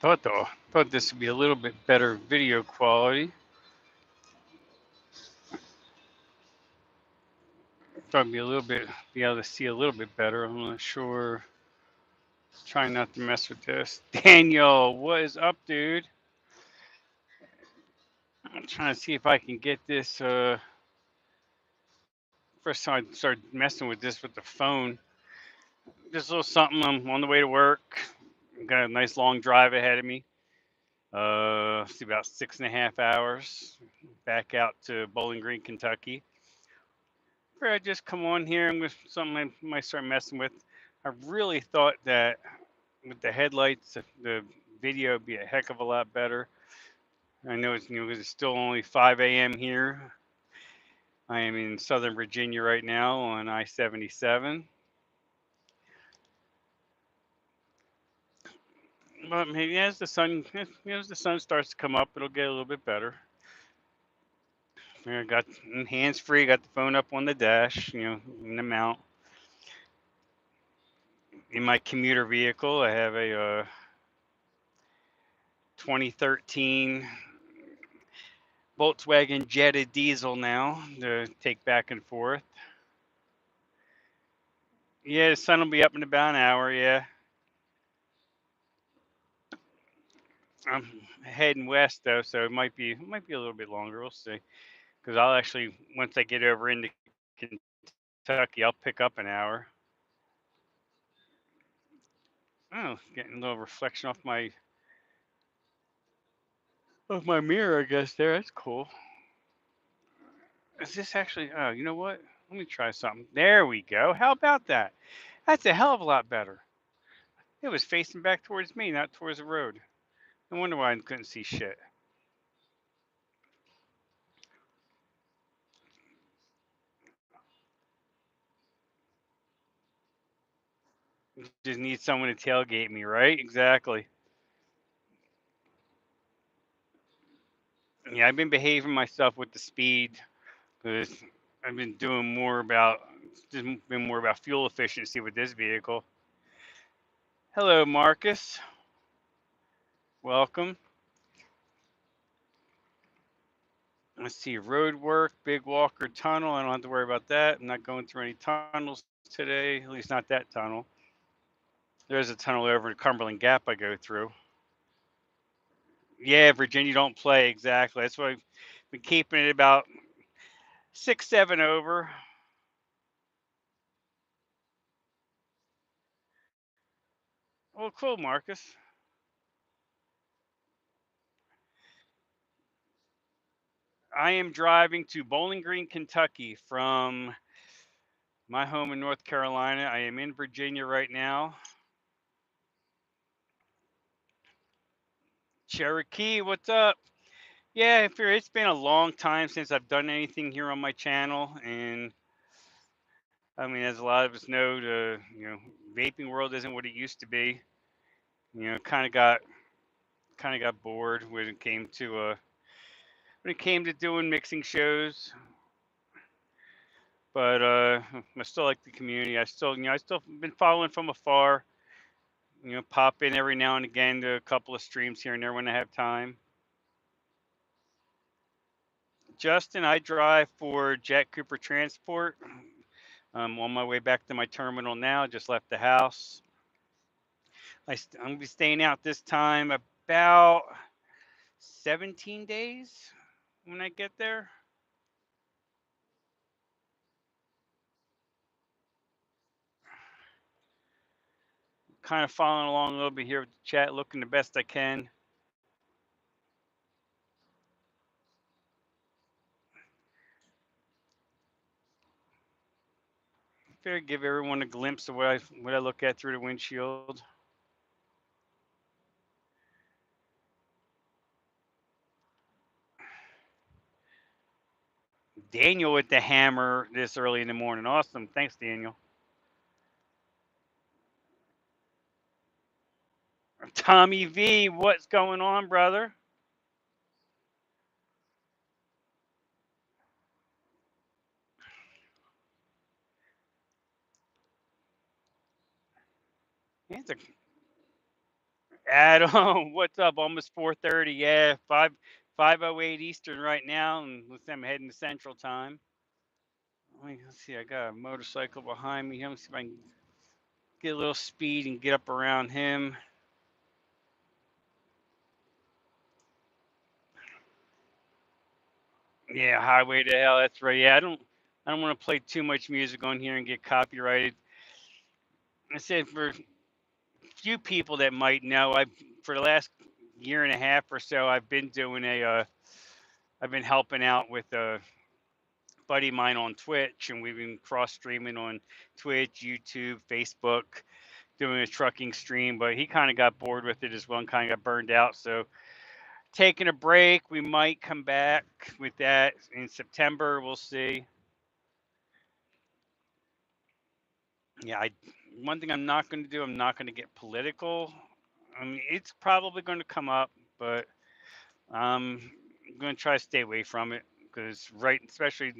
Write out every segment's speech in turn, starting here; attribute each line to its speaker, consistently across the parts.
Speaker 1: Thought this would be a little bit better video quality. Thought be a little bit be able to see a little bit better. I'm not sure. Trying not to mess with this. Daniel, what is up, dude? I'm trying to see if I can get this. First time I started messing with this with the phone. Just a little something. I'm on the way to work. Got a nice long drive ahead of me. It's about 6.5 hours back out to Bowling Green, Kentucky. I just come on here and with something I might start messing with. I really thought that with the headlights, the video would be a heck of a lot better. I know it's still only 5 a.m. here. I am in Southern Virginia right now on I-77. But maybe as the sun starts to come up, it'll get a little bit better. I got hands free, got the phone up on the dash, in the mount. In my commuter vehicle, I have a 2013 Volkswagen Jetta diesel now to take back and forth. Yeah, the sun will be up in about an hour. Yeah, I'm heading west though, so it might be a little bit longer. We'll see. Because I'll actually once I get over into Kentucky, I'll pick up an hour. Oh, getting a little reflection off my mirror, I guess. That's cool. Is this actually? Oh, you know what? Let me try something. There we go. How about that? That's a hell of a lot better. It was facing back towards me, not towards the road. No wonder why I couldn't see shit. Just need someone to tailgate me, right? Exactly. Yeah, I've been behaving myself with the speed because I've been doing more about fuel efficiency with this vehicle. Hello, Marcus. Welcome. Let's see, road work, Big Walker Tunnel. I don't have to worry about that. I'm not going through any tunnels today, at least not that tunnel. There's a tunnel over to Cumberland Gap I go through. Yeah, Virginia don't play exactly. That's why I've been keeping it about 6, 7 over. Well, cool, Marcus. I am driving to Bowling Green, Kentucky from my home in North Carolina. I am in Virginia right now. Cherokee, what's up? Yeah, it's been a long time since I've done anything here on my channel, and I mean, as a lot of us know, the vaping world isn't what it used to be. Kind of got bored when it came to doing mixing shows. But I still like the community. I still been following from afar. Pop in every now and again to a couple of streams here and there when I have time. Justin, I drive for Jack Cooper Transport. I'm on my way back to my terminal now. Just left the house. I'm gonna be staying out this time about 17 days when I get there. Kind of following along a little bit here with the chat, looking the best I can. Fair, give everyone a glimpse of what I look at through the windshield. Daniel with the hammer this early in the morning. Awesome. Thanks, Daniel. Tommy V, what's going on, brother? It's a Adam, what's up? Almost 4:30. Yeah, 5:08 Eastern right now, and I'm heading to Central Time. Let's see. I got a motorcycle behind me. Let me see if I can get a little speed and get up around him. Yeah, Highway to Hell. That's right. Yeah, I don't want to play too much music on here and get copyrighted. I said for few people that might know, I for the last year and a half or so, I've been doing I've been helping out with a buddy of mine on Twitch, and we've been cross streaming on Twitch, YouTube, Facebook, doing a trucking stream. But he kind of got bored with it as well and kind of got burned out. So taking a break. We might come back with that in September. We'll see. Yeah, one thing I'm not going to do. I'm not going to get political. I mean, it's probably going to come up, but I'm going to try to stay away from it because, right, especially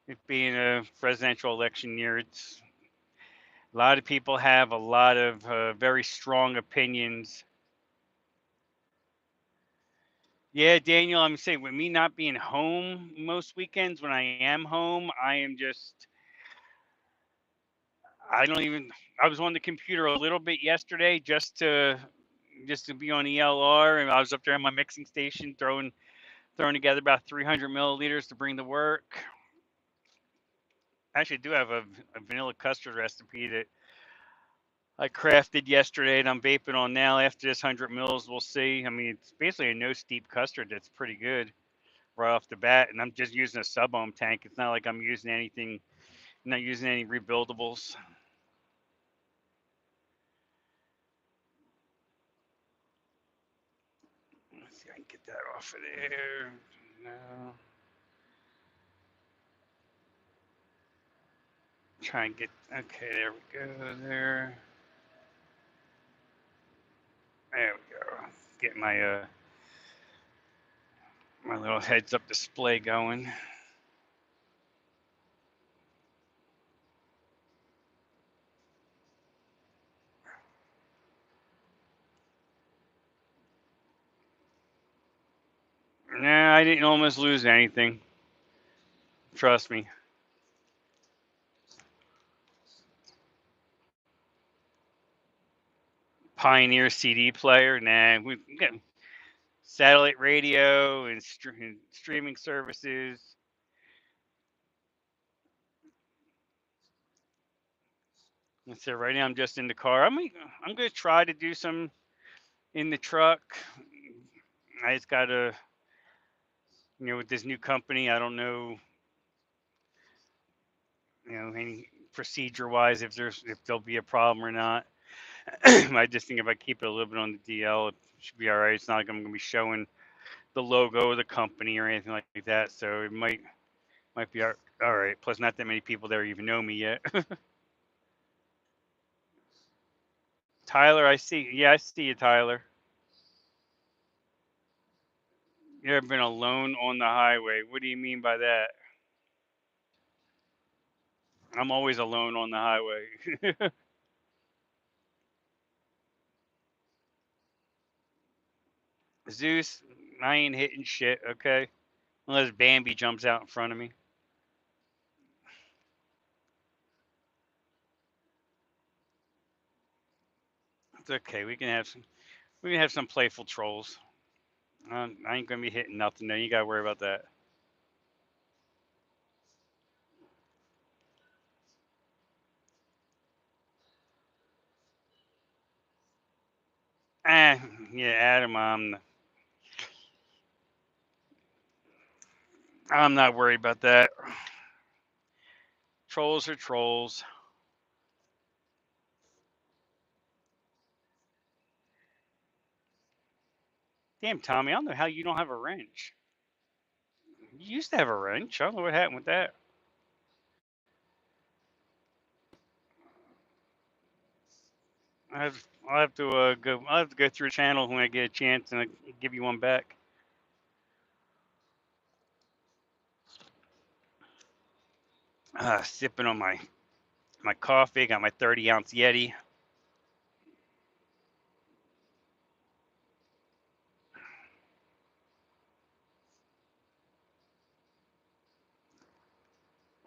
Speaker 1: it being a presidential election year, it's a lot of people have a lot of very strong opinions. Yeah, Daniel, I'm saying with me not being home most weekends, when I am home, I am just, I don't even, I was on the computer a little bit yesterday just to be on ELR, and I was up there on my mixing station throwing together about 300 milliliters to bring to work. I actually do have a vanilla custard recipe that I crafted yesterday and I'm vaping on now. After this 100 mils, we'll see. I mean, it's basically a no steep custard that's pretty good right off the bat. And I'm just using a sub ohm tank. It's not like I'm using anything, I'm not using any rebuildables. Let's see if I can get that off of there. No. Try and get, okay, there we go. There we go. Get my little heads up display going. Nah, I didn't almost lose anything. Trust me. Pioneer CD player. Nah, we got satellite radio and streaming services. Let's say right now I'm just in the car. I'm gonna try to do some in the truck. I just gotta, with this new company, I don't know, any procedure wise if there'll be a problem or not. I just think if I keep it a little bit on the DL, it should be all right. It's not like I'm gonna be showing the logo of the company or anything like that. So it might be all right. Plus, not that many people there even know me yet. Tyler, I see. Yeah, I see you, Tyler. You ever been alone on the highway? What do you mean by that? I'm always alone on the highway. Zeus, I ain't hitting shit, okay? Unless Bambi jumps out in front of me. It's okay. We can have some playful trolls. I ain't gonna be hitting nothing. There, you gotta worry about that. Eh, yeah, Adam. I'm not worried about that. Trolls are trolls. Damn, Tommy, I don't know how you don't have a wrench. You used to have a wrench. I don't know what happened with that. I'll have to go through the channel when I get a chance and I'll give you one back. Sipping on my coffee. Got my 30-ounce Yeti.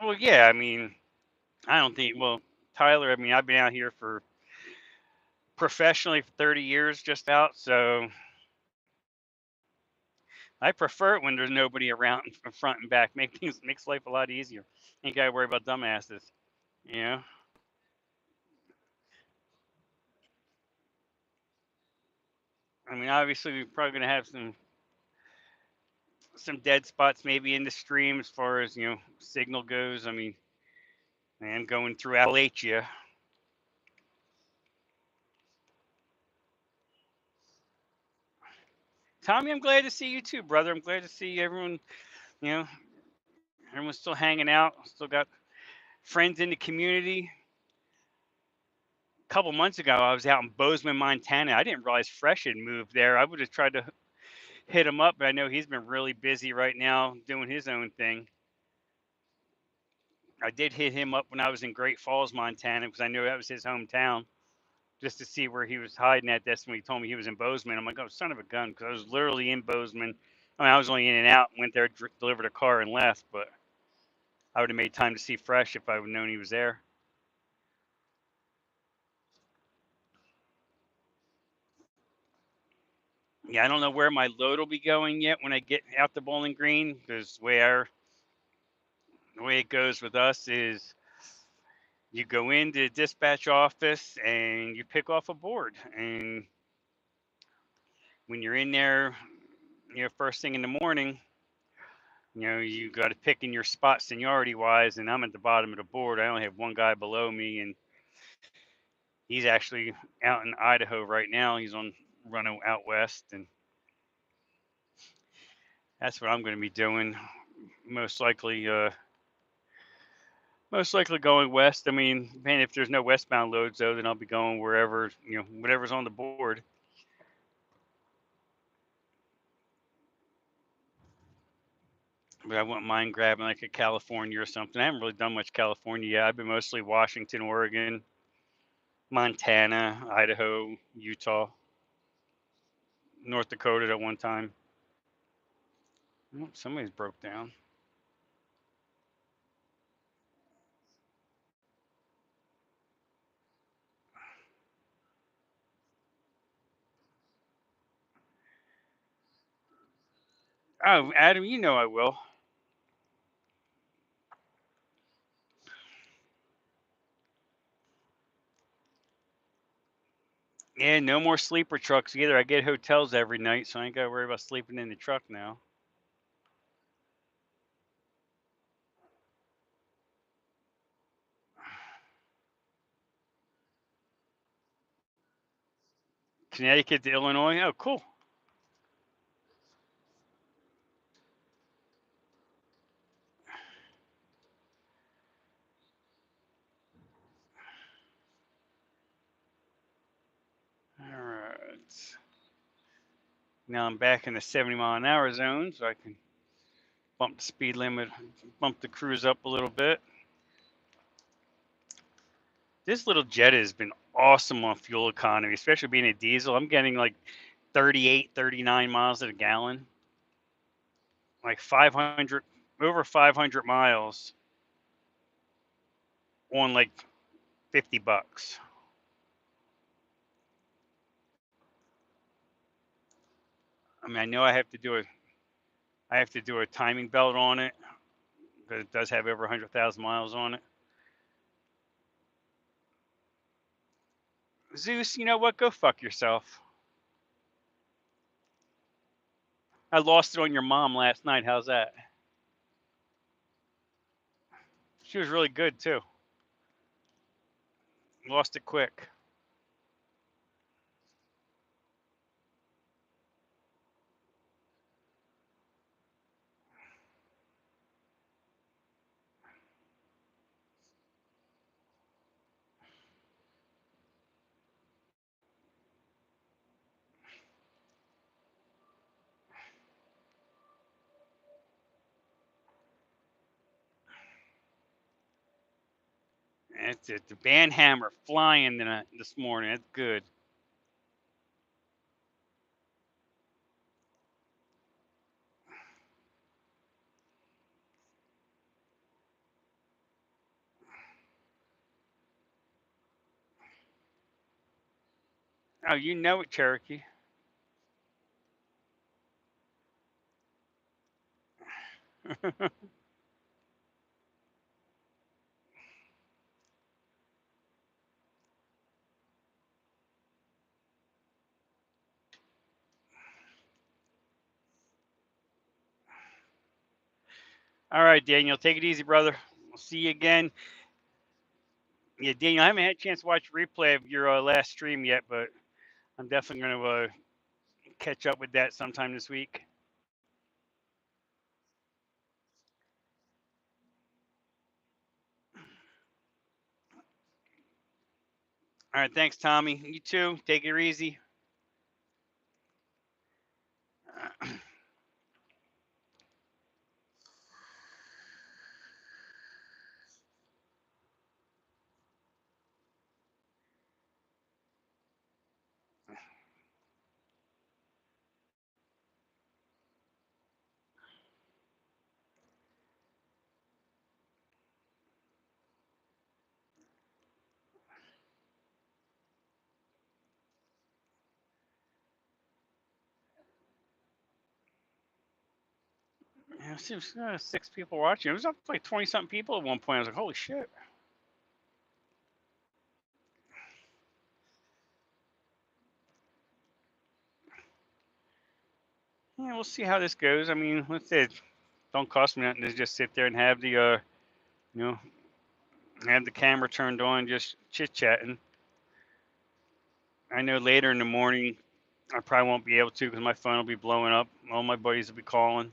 Speaker 1: Well, yeah, I mean, I don't think. Well, Tyler, I mean, I've been out here for professionally for 30 years, just about. So I prefer it when there's nobody around in front and back. Makes life a lot easier. Ain't gotta worry about dumbasses. You know. I mean, obviously, we're probably gonna have some dead spots maybe in the stream as far as signal goes. I mean, man, going through Appalachia. Tommy, I'm glad to see you too, brother. I'm glad to see everyone. You know, everyone's still hanging out. Still got friends in the community. A couple months ago, I was out in Bozeman, Montana. I didn't realize Fresh had moved there. I would have tried to hit him up, but I know he's been really busy right now doing his own thing. I did hit him up when I was in Great Falls, Montana, because I knew that was his hometown, just to see where he was hiding at. That's when he told me he was in Bozeman. I'm like, oh, son of a gun, because I was literally in Bozeman. I mean, I was only in and out, went there, delivered a car, and left, but I would have made time to see Fresh if I would have known he was there. Yeah, I don't know where my load will be going yet when I get out the Bowling Green, because the way it goes with us is you go into the dispatch office and you pick off a board. And when you're in there, first thing in the morning, you got to pick in your spot seniority wise. And I'm at the bottom of the board. I only have one guy below me, and he's actually out in Idaho right now. He's on running out west, and that's what I'm going to be doing. Most likely, most likely going west. I mean, man, if there's no westbound loads though, then I'll be going wherever, whatever's on the board. But I wouldn't mind grabbing like a California or something. I haven't really done much California yet. I've been mostly Washington, Oregon, Montana, Idaho, Utah, North Dakota at one time. Oh, somebody's broke down. Oh, Adam, you know I will. Yeah, no more sleeper trucks either. I get hotels every night, so I ain't got to worry about sleeping in the truck now. Connecticut to Illinois. Oh, cool. All right. Now I'm back in the 70-mile-an-hour zone, so I can bump the speed limit, bump the cruise up a little bit. This little Jetta has been awesome on fuel economy, especially being a diesel. I'm getting like 38, 39 miles a gallon, like 500, over 500 miles on like $50. I mean, I know I have to do a timing belt on it, but it does have over 100,000 miles on it. Zeus, you know what? Go fuck yourself. I lost it on your mom last night. How's that? She was really good too. Lost it quick. That's it. The band hammer flying this morning. That's good. Oh, you know it, Cherokee. All right, Daniel, take it easy, brother. We'll see you again. Yeah, Daniel, I haven't had a chance to watch a replay of your last stream yet, but I'm definitely going to catch up with that sometime this week. All right, thanks, Tommy. You too. Take it easy. Yeah, it seems 6 people watching. It was up to like 20 something people at one point. I was like, holy shit. Yeah, we'll see how this goes. I mean, let's say it don't cost me nothing to just sit there and have the you know, have the camera turned on, just chit chatting. I know later in the morning I probably won't be able to because my phone will be blowing up. All my buddies will be calling.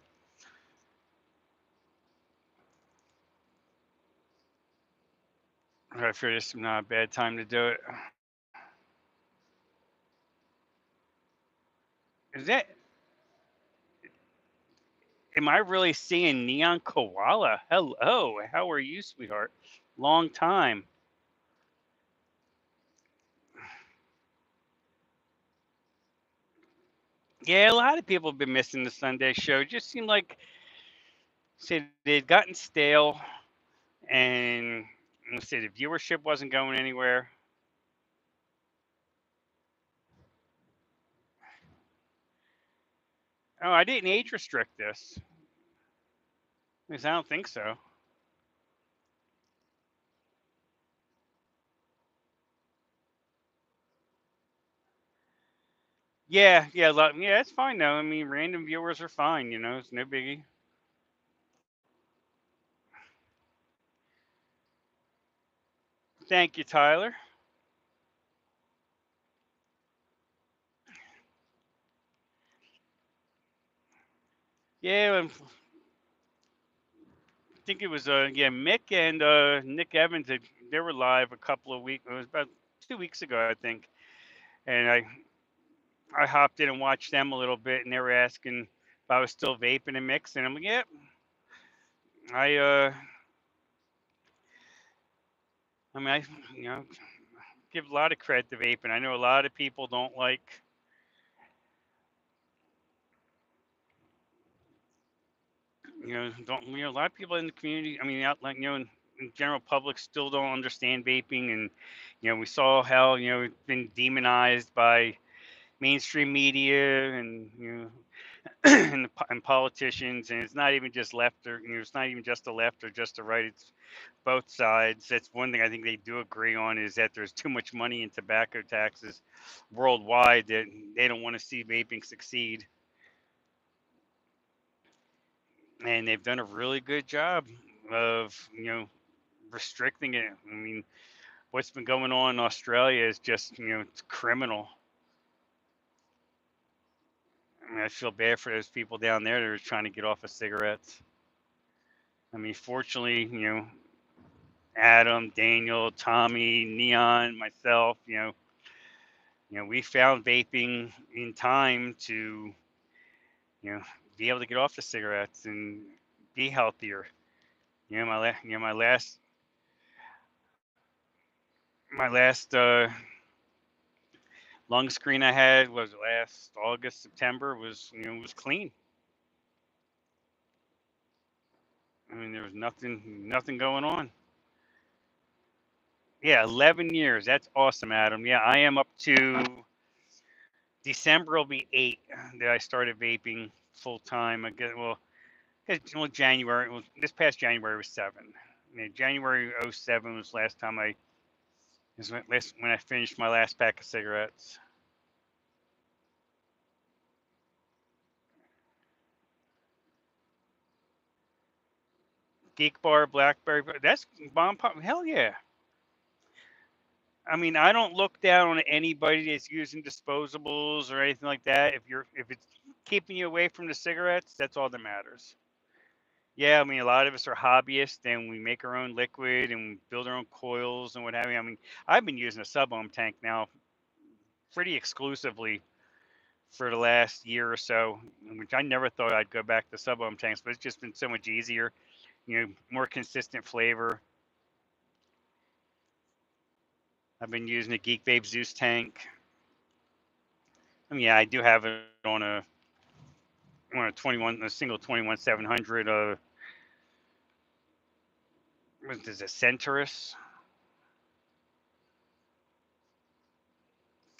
Speaker 1: I figure this is not a bad time to do it. Is that? Am I really seeing Neon Koala? Hello, how are you, sweetheart? Long time. Yeah, a lot of people have been missing the Sunday show. It just seemed like say they'd gotten stale, and let's say the viewership wasn't going anywhere. Oh, I didn't age restrict this. At least I don't think so. Yeah, yeah, yeah. It's fine though. I mean, random viewers are fine. It's no biggie. Thank you, Tyler. Yeah, I think it was yeah Mick and Nick Evans. They were live a couple of weeks. It was about 2 weeks ago, I think. And I hopped in and watched them a little bit, and they were asking if I was still vaping and mixing. I'm like, yep. I I mean, you know give a lot of credit to vaping. I know a lot of people don't like. Don't a lot of people in the community. I mean, out like in general public still don't understand vaping, and we saw how it's been demonized by mainstream media and and politicians, and it's not even just left or it's not even just the left or just the right. It's both sides. That's one thing I think they do agree on is that there's too much money in tobacco taxes worldwide that they don't want to see vaping succeed, and they've done a really good job of restricting it. I mean, what's been going on in Australia is just it's criminal. I mean, I feel bad for those people down there that are trying to get off of cigarettes. I mean, fortunately, Adam, Daniel, Tommy, Neon, myself, we found vaping in time to, you know, be able to get off the cigarettes and be healthier. My last lung screen I had was last August, September was clean. I mean, there was nothing going on. Yeah, 11 years. That's awesome, Adam. Yeah, I am up to December will be 8 that I started vaping full time. Again, well, January. Well, this past January was 7. January '07 was last time when I finished my last pack of cigarettes. Geek Bar, Blackberry. That's bomb pop. Hell yeah. I mean, I don't look down on anybody that's using disposables or anything like that. If it's keeping you away from the cigarettes, that's all that matters. Yeah, I mean, a lot of us are hobbyists and we make our own liquid and we build our own coils and what have you. I mean, I've been using a sub-ohm tank now pretty exclusively for the last year or so, which I never thought I'd go back to sub-ohm tanks, but it's just been so much easier, more consistent flavor. I've been using a Geek Vape Zeus tank. I mean, yeah, I do have it on a 21, a single 21700. What is it, Centurus?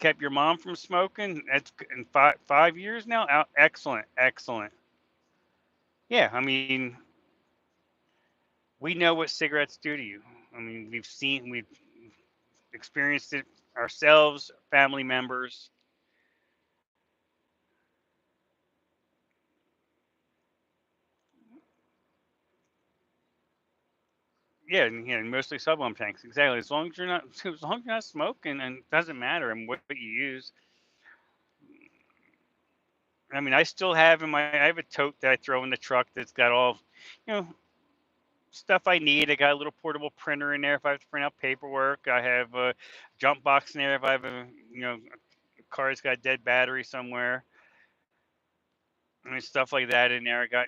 Speaker 1: Kept your mom from smoking. That's in 5 years now. Excellent, excellent. Yeah, I mean, we know what cigarettes do to you. I mean, we've experienced it ourselves, family members. Yeah, and mostly sub-ohm tanks. Exactly. As long as you're not, as long as you're not smoking, and it doesn't matter and what you use. I mean, I still have I have a tote that I throw in the truck that's got all, you know, stuff I need. I got a little portable printer in there if I have to print out paperwork. I have a jump box in there if I have a car's got a dead battery somewhere. I mean, stuff like that in there. I got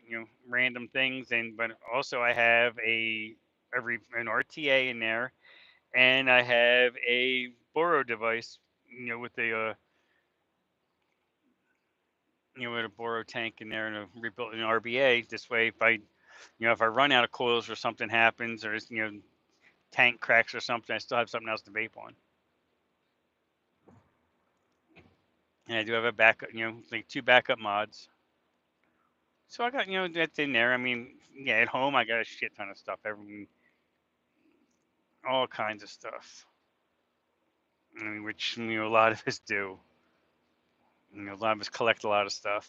Speaker 1: random things, but also I have an RTA in there, and I have a Boro device, with with a Boro tank in there and a rebuilt an RBA. This way, if I run out of coils or something happens, or tank cracks or something, I still have something else to vape on. And I do have a backup, like 2 backup mods. So I got, that's in there. I mean, yeah, at home I got a shit ton of stuff, all kinds of stuff. I mean, which a lot of us do. A lot of us collect a lot of stuff.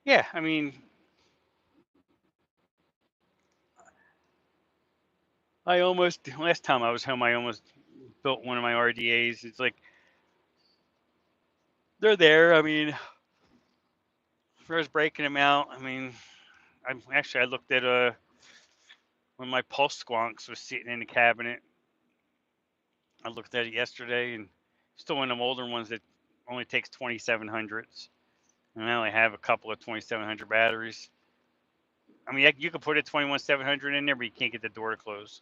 Speaker 1: Yeah, I mean, last time I was home, I almost built one of my RDAs. It's like they're there. I mean, as far as breaking them out, I mean, I looked at when my pulse squonks was sitting in the cabinet. I looked at it yesterday, and still one of them older ones that only takes 2700s, and I only have a couple of 2700 batteries. I mean, you could put a 21700 in there, but you can't get the door to close.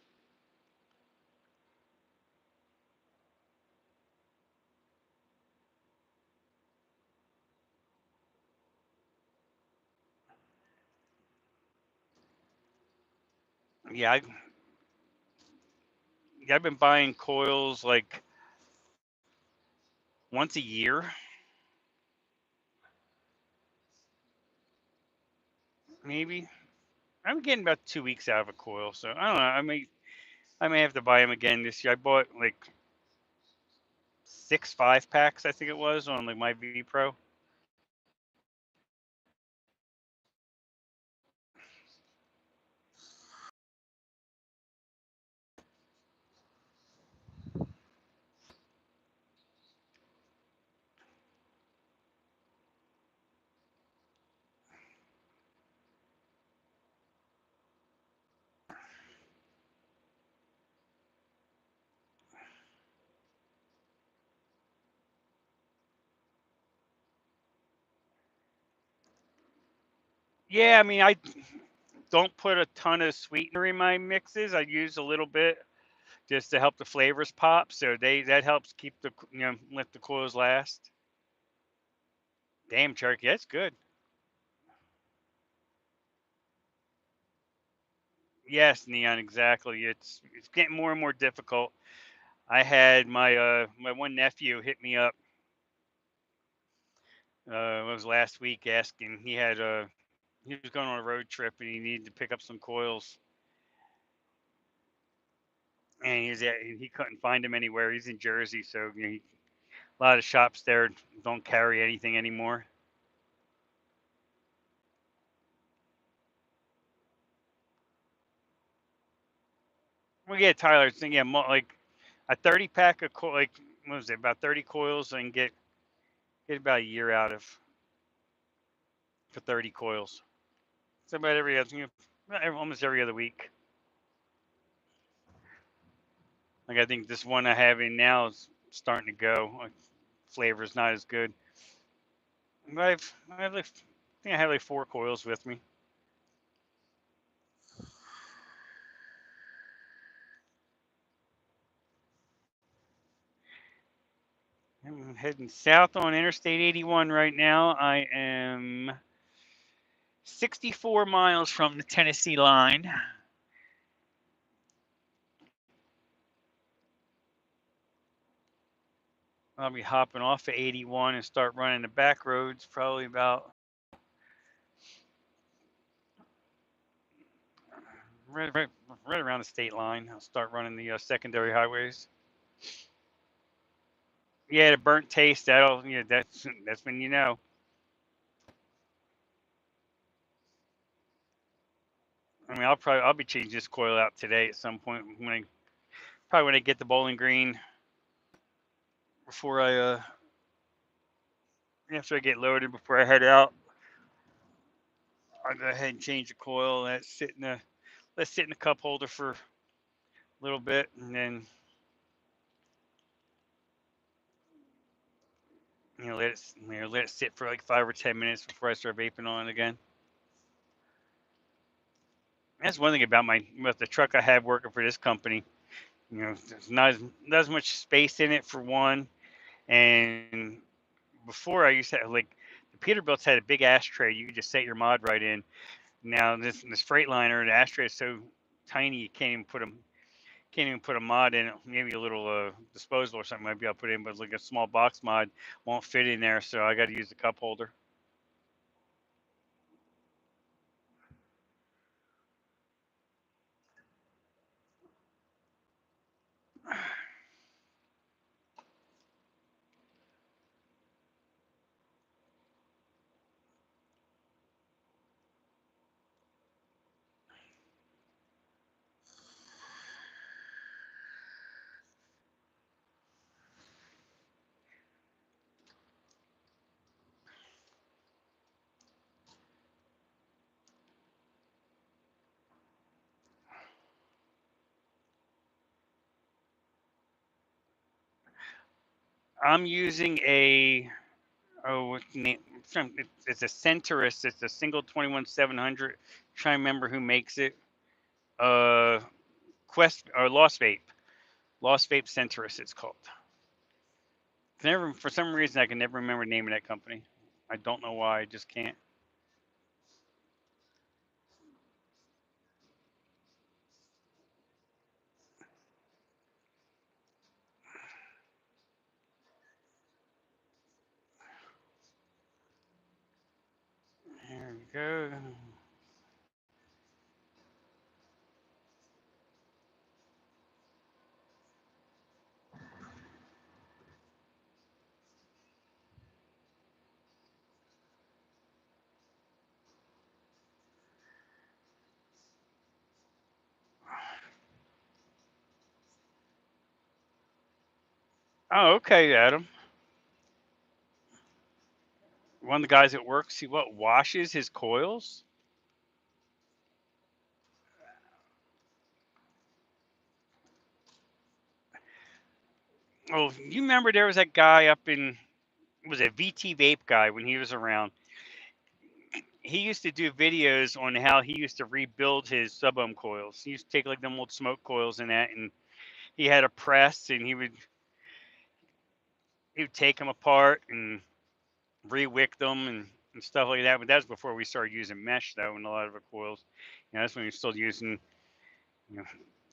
Speaker 1: Yeah, I've been buying coils like once a year, maybe. I'm getting about 2 weeks out of a coil, so I don't know. I may have to buy them again this year. I bought like 6 5-packs, I think it was, on like my V Pro. Yeah, I mean, I don't put a ton of sweetener in my mixes. I use a little bit, just to help the flavors pop. So that helps keep the let the coils last. Damn turkey, that's good. Yes, Neon, exactly. It's getting more and more difficult. I had my one nephew hit me up. It was last week asking he was going on a road trip and he needed to pick up some coils and he couldn't find them anywhere. He's in Jersey, so a lot of shops there don't carry anything anymore. Well, yeah, Tyler, thing, yeah, like a 30 pack of like what was it, about 30 coils and get about a year out of for 30 coils. So about every other, almost every other week. Like I think this one I have in now is starting to go. Like, flavor's not as good. But I have like I think I have like 4 coils with me. I'm heading south on Interstate 81 right now. I am 64 miles from the Tennessee line. I'll be hopping off of 81 and start running the back roads probably about right, right, right around the state line. I'll start running the secondary highways. Yeah, the burnt taste. That's when you know. I mean, I'll be changing this coil out today at some point when I get the Bowling Green before I after I get loaded before I head out. I'll go ahead and change the coil. Let's sit in the cup holder for a little bit, and then let it sit for like 5 or 10 minutes before I start vaping on it again. That's one thing about the truck I have working for this company. There's not as much space in it for one, and before I used to have like the Peterbilts had a big ashtray. You could just set your mod right in. Now this Freightliner, the ashtray is so tiny you can't even put a mod in it. Maybe a little disposable or something might be able to put in, but like a small box mod won't fit in there, so I got to use the cup holder. I'm using what's the name? It's a Centurist. It's a single 21700. Trying to remember who makes it. Uh, Quest or Lost Vape. Lost Vape Centurist. It's called. Never for some reason I can never remember the name of that company. I don't know why. I just can't. There we go. Oh, okay, Adam. One of the guys at work, see what washes his coils? Oh, you remember there was that guy up in was a VT Vape guy when he was around. He used to do videos on how he used to rebuild his sub ohm coils. He used to take like them old smoke coils and that, and he had a press, and he would take them apart and re-wick them and stuff like that. But that's before we started using mesh, though, in a lot of the coils. That's when we were still using, you know,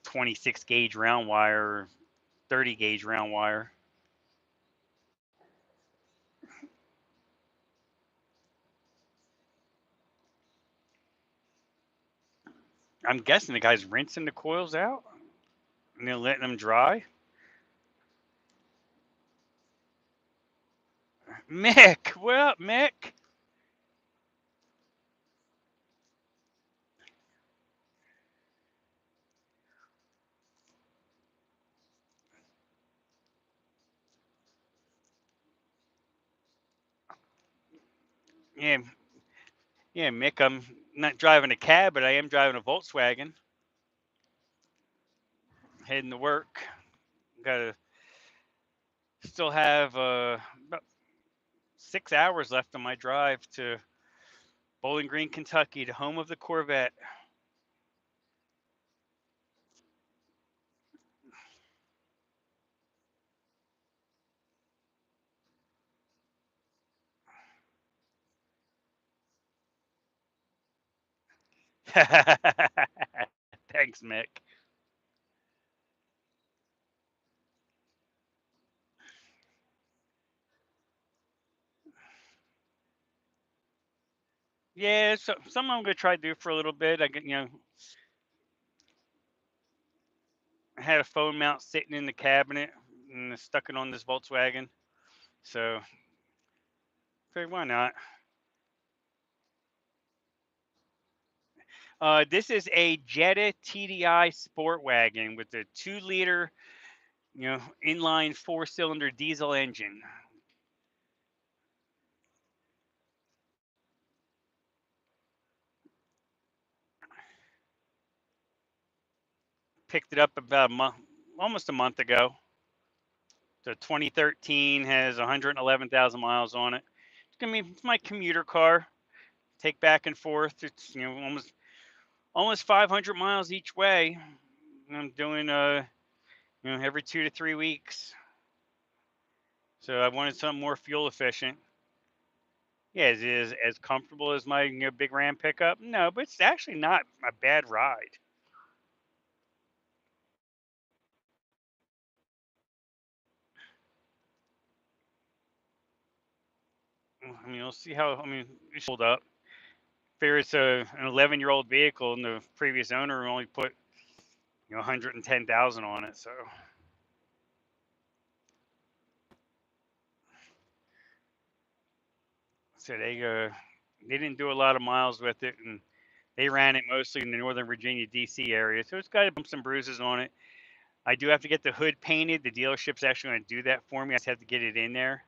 Speaker 1: 26 gauge round wire, 30 gauge round wire. I'm guessing the guy's rinsing the coils out and then letting them dry. Mick, what up, Mick? Yeah, yeah, Mick. I'm not driving a cab, but I am driving a Volkswagen, heading to work. Gotta still have about 6 hours left on my drive to Bowling Green, Kentucky, the home of the Corvette. Thanks, Mick. Yeah, so something I'm gonna try to do for a little bit. I had a phone mount sitting in the cabinet and I stuck it on this Volkswagen. So, figured why not? This is a Jetta TDI Sport Wagon with a 2 liter, inline 4-cylinder diesel engine. Picked it up about almost a month ago. The 2013 has 111,000 miles on it. It's my commuter car. Take back and forth. It's almost 500 miles each way. I'm doing every 2 to 3 weeks. So I wanted something more fuel efficient. Yeah, is it as comfortable as my big Ram pickup? No, but it's actually not a bad ride. I mean, we'll see how. I mean, it's hold up. Figure it's an 11-year-old vehicle, and the previous owner only put 110,000 on it. So they didn't do a lot of miles with it, and they ran it mostly in the Northern Virginia, D.C. area. So it's got bumps and bruises on it. I do have to get the hood painted. The dealership's actually going to do that for me. I just have to get it in there.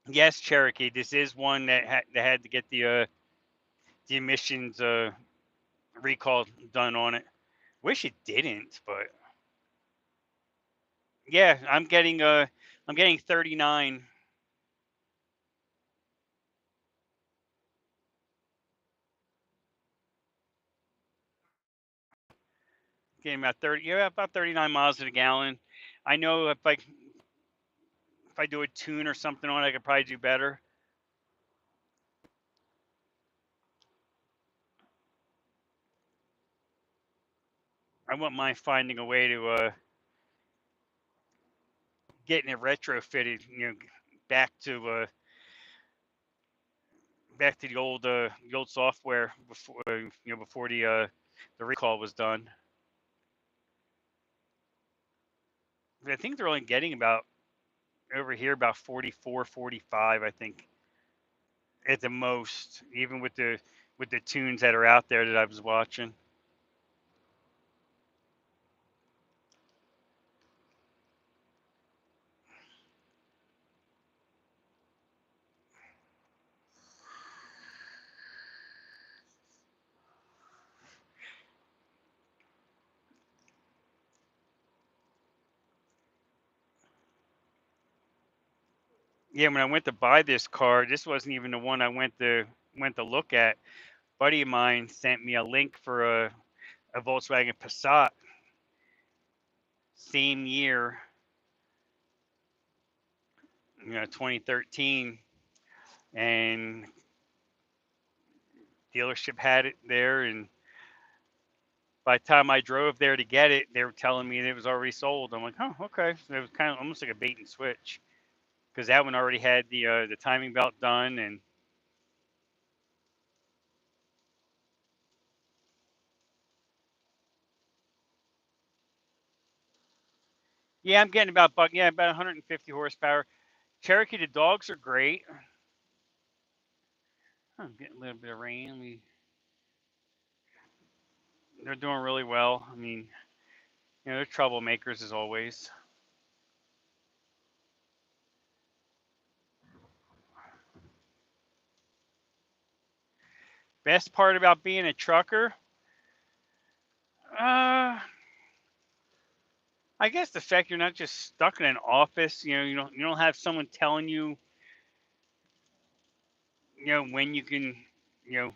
Speaker 1: Yes, Cherokee. This is one that had to get the emissions recall done on it. Wish it didn't, but yeah, I'm getting 39. Getting about 30. Yeah, about 39 miles to the gallon. I know if I do a tune or something on it, I could probably do better. I wouldn't mind finding a way to getting it retrofitted. Back to uh, back to the old software before the recall was done. I think they're only getting about over here about 44, 45. I think at the most, even with the tunes that are out there that I was watching. Yeah, when I went to buy this car, this wasn't even the one I went to look at. buddy of mine sent me a link for a Volkswagen Passat, same year, 2013, and dealership had it there. And by the time I drove there to get it, they were telling me that it was already sold. I'm like, oh, okay. So it was kind of almost like a bait and switch because that one already had the timing belt done. And yeah, I'm getting about 150 horsepower. Cherokee, the dogs are great. I'm getting a little bit of rain. They're doing really well. I mean, they're troublemakers as always. Best part about being a trucker, uh, I guess the fact you're not just stuck in an office. You don't have someone telling you, when you can, you know,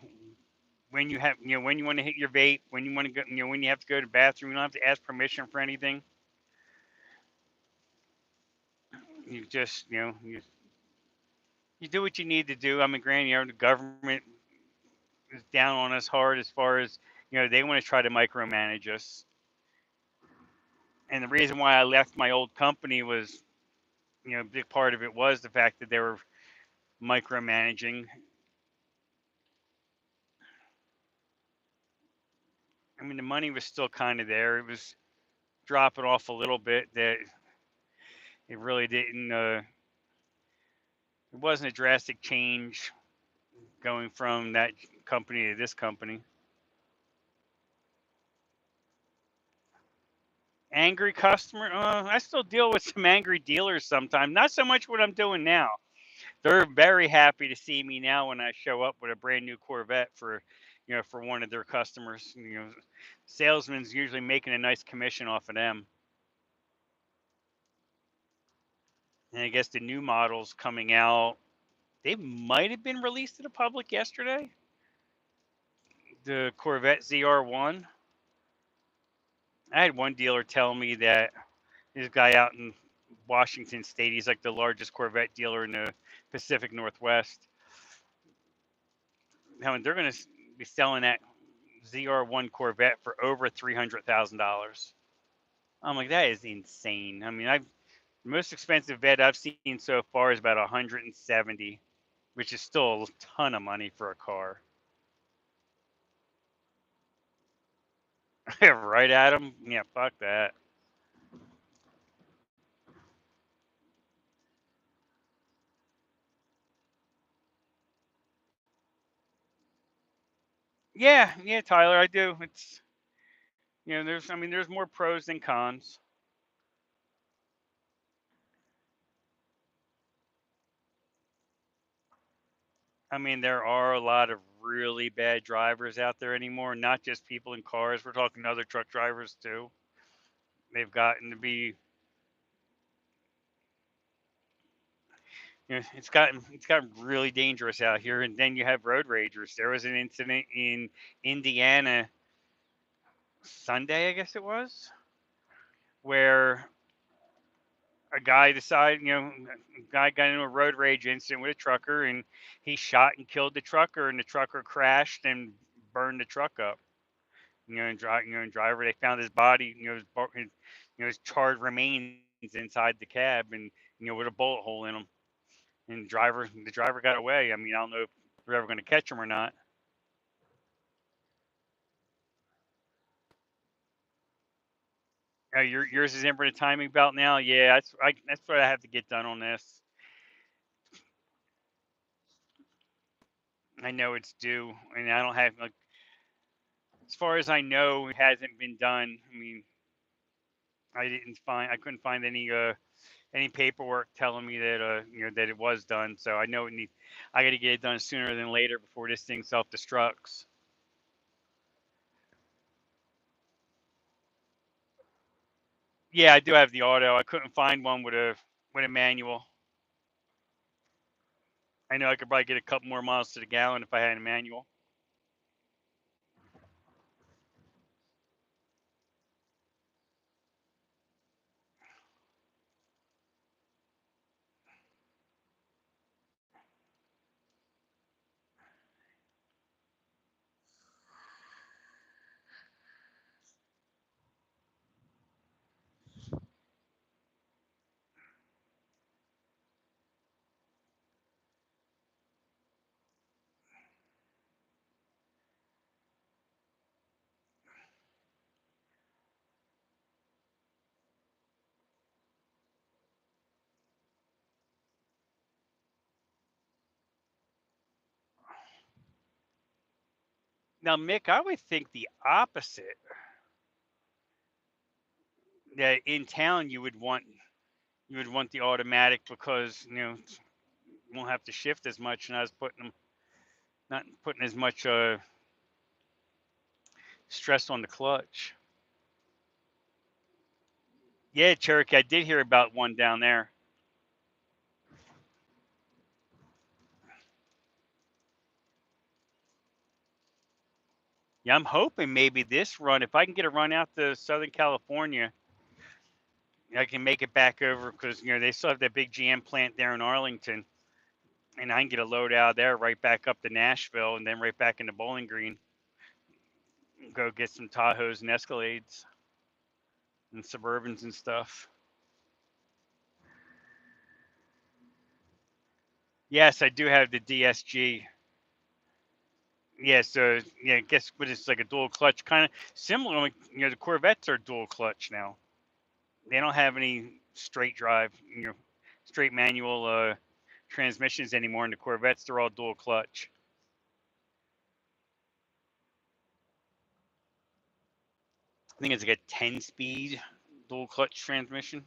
Speaker 1: when you have, when you want to hit your vape, when you want to go, when you have to go to the bathroom. You don't have to ask permission for anything. You just, you do what you need to do. I mean, granted, the government is down on us hard as far as, they want to try to micromanage us. And the reason why I left my old company was, a big part of it was the fact that they were micromanaging. I mean, the money was still kind of there. It was dropping off a little bit. That it really didn't. It wasn't a drastic change going from that company to this company. Angry customer. I still deal with some angry dealers sometimes. Not so much what I'm doing now. They're very happy to see me now when I show up with a brand new Corvette for one of their customers. Salesman's usually making a nice commission off of them. And I guess the new models coming out, they might have been released to the public yesterday. The Corvette ZR1. I had one dealer tell me that this guy out in Washington State, he's like the largest Corvette dealer in the Pacific Northwest. Now, they're going to be selling that ZR1 Corvette for over $300,000. I'm like, that is insane. I mean, the most expensive vet I've seen so far is about 170, which is still a ton of money for a car. Right, Adam? Yeah, fuck that. Yeah, yeah, Tyler, I do. It's there's more pros than cons. I mean, there are a lot of really bad drivers out there anymore, not just people in cars. We're talking other truck drivers too. They've gotten to be, it's gotten really dangerous out here. And then you have road ragers. There was an incident in Indiana Sunday, I guess it was, where a guy decided, a guy got into a road rage incident with a trucker, and he shot and killed the trucker, and the trucker crashed and burned the truck up. And driver, they found his body, his charred remains inside the cab, and with a bullet hole in him. And the driver got away. I mean, I don't know if they're ever going to catch him or not. Yours is in for the timing belt now. Yeah, that's what I have to get done on this. I know it's due, and I don't have, like, as far as I know, it hasn't been done. I mean, I couldn't find any paperwork telling me that that it was done. So I got to get it done sooner than later before this thing self destructs. Yeah, I do have the auto. I couldn't find one with a manual. I know I could probably get a couple more miles to the gallon if I had a manual. Now, Mick, I would think the opposite. That in town you would want the automatic because you won't have to shift as much, and I was not putting as much stress on the clutch. Yeah, Cherokee, I did hear about one down there. Yeah, I'm hoping maybe this run, if I can get a run out to Southern California, I can make it back over because they still have that big GM plant there in Arlington, and I can get a load out of there right back up to Nashville, and then right back into Bowling Green, and go get some Tahoes and Escalades and Suburbans and stuff. Yes, I do have the DSG. Yeah, so yeah, I guess what it's like a dual clutch, kind of similar. Like, the Corvettes are dual clutch now. They don't have any straight drive, straight manual transmissions anymore. In the Corvettes, they're all dual clutch. I think it's like a 10-speed dual clutch transmission.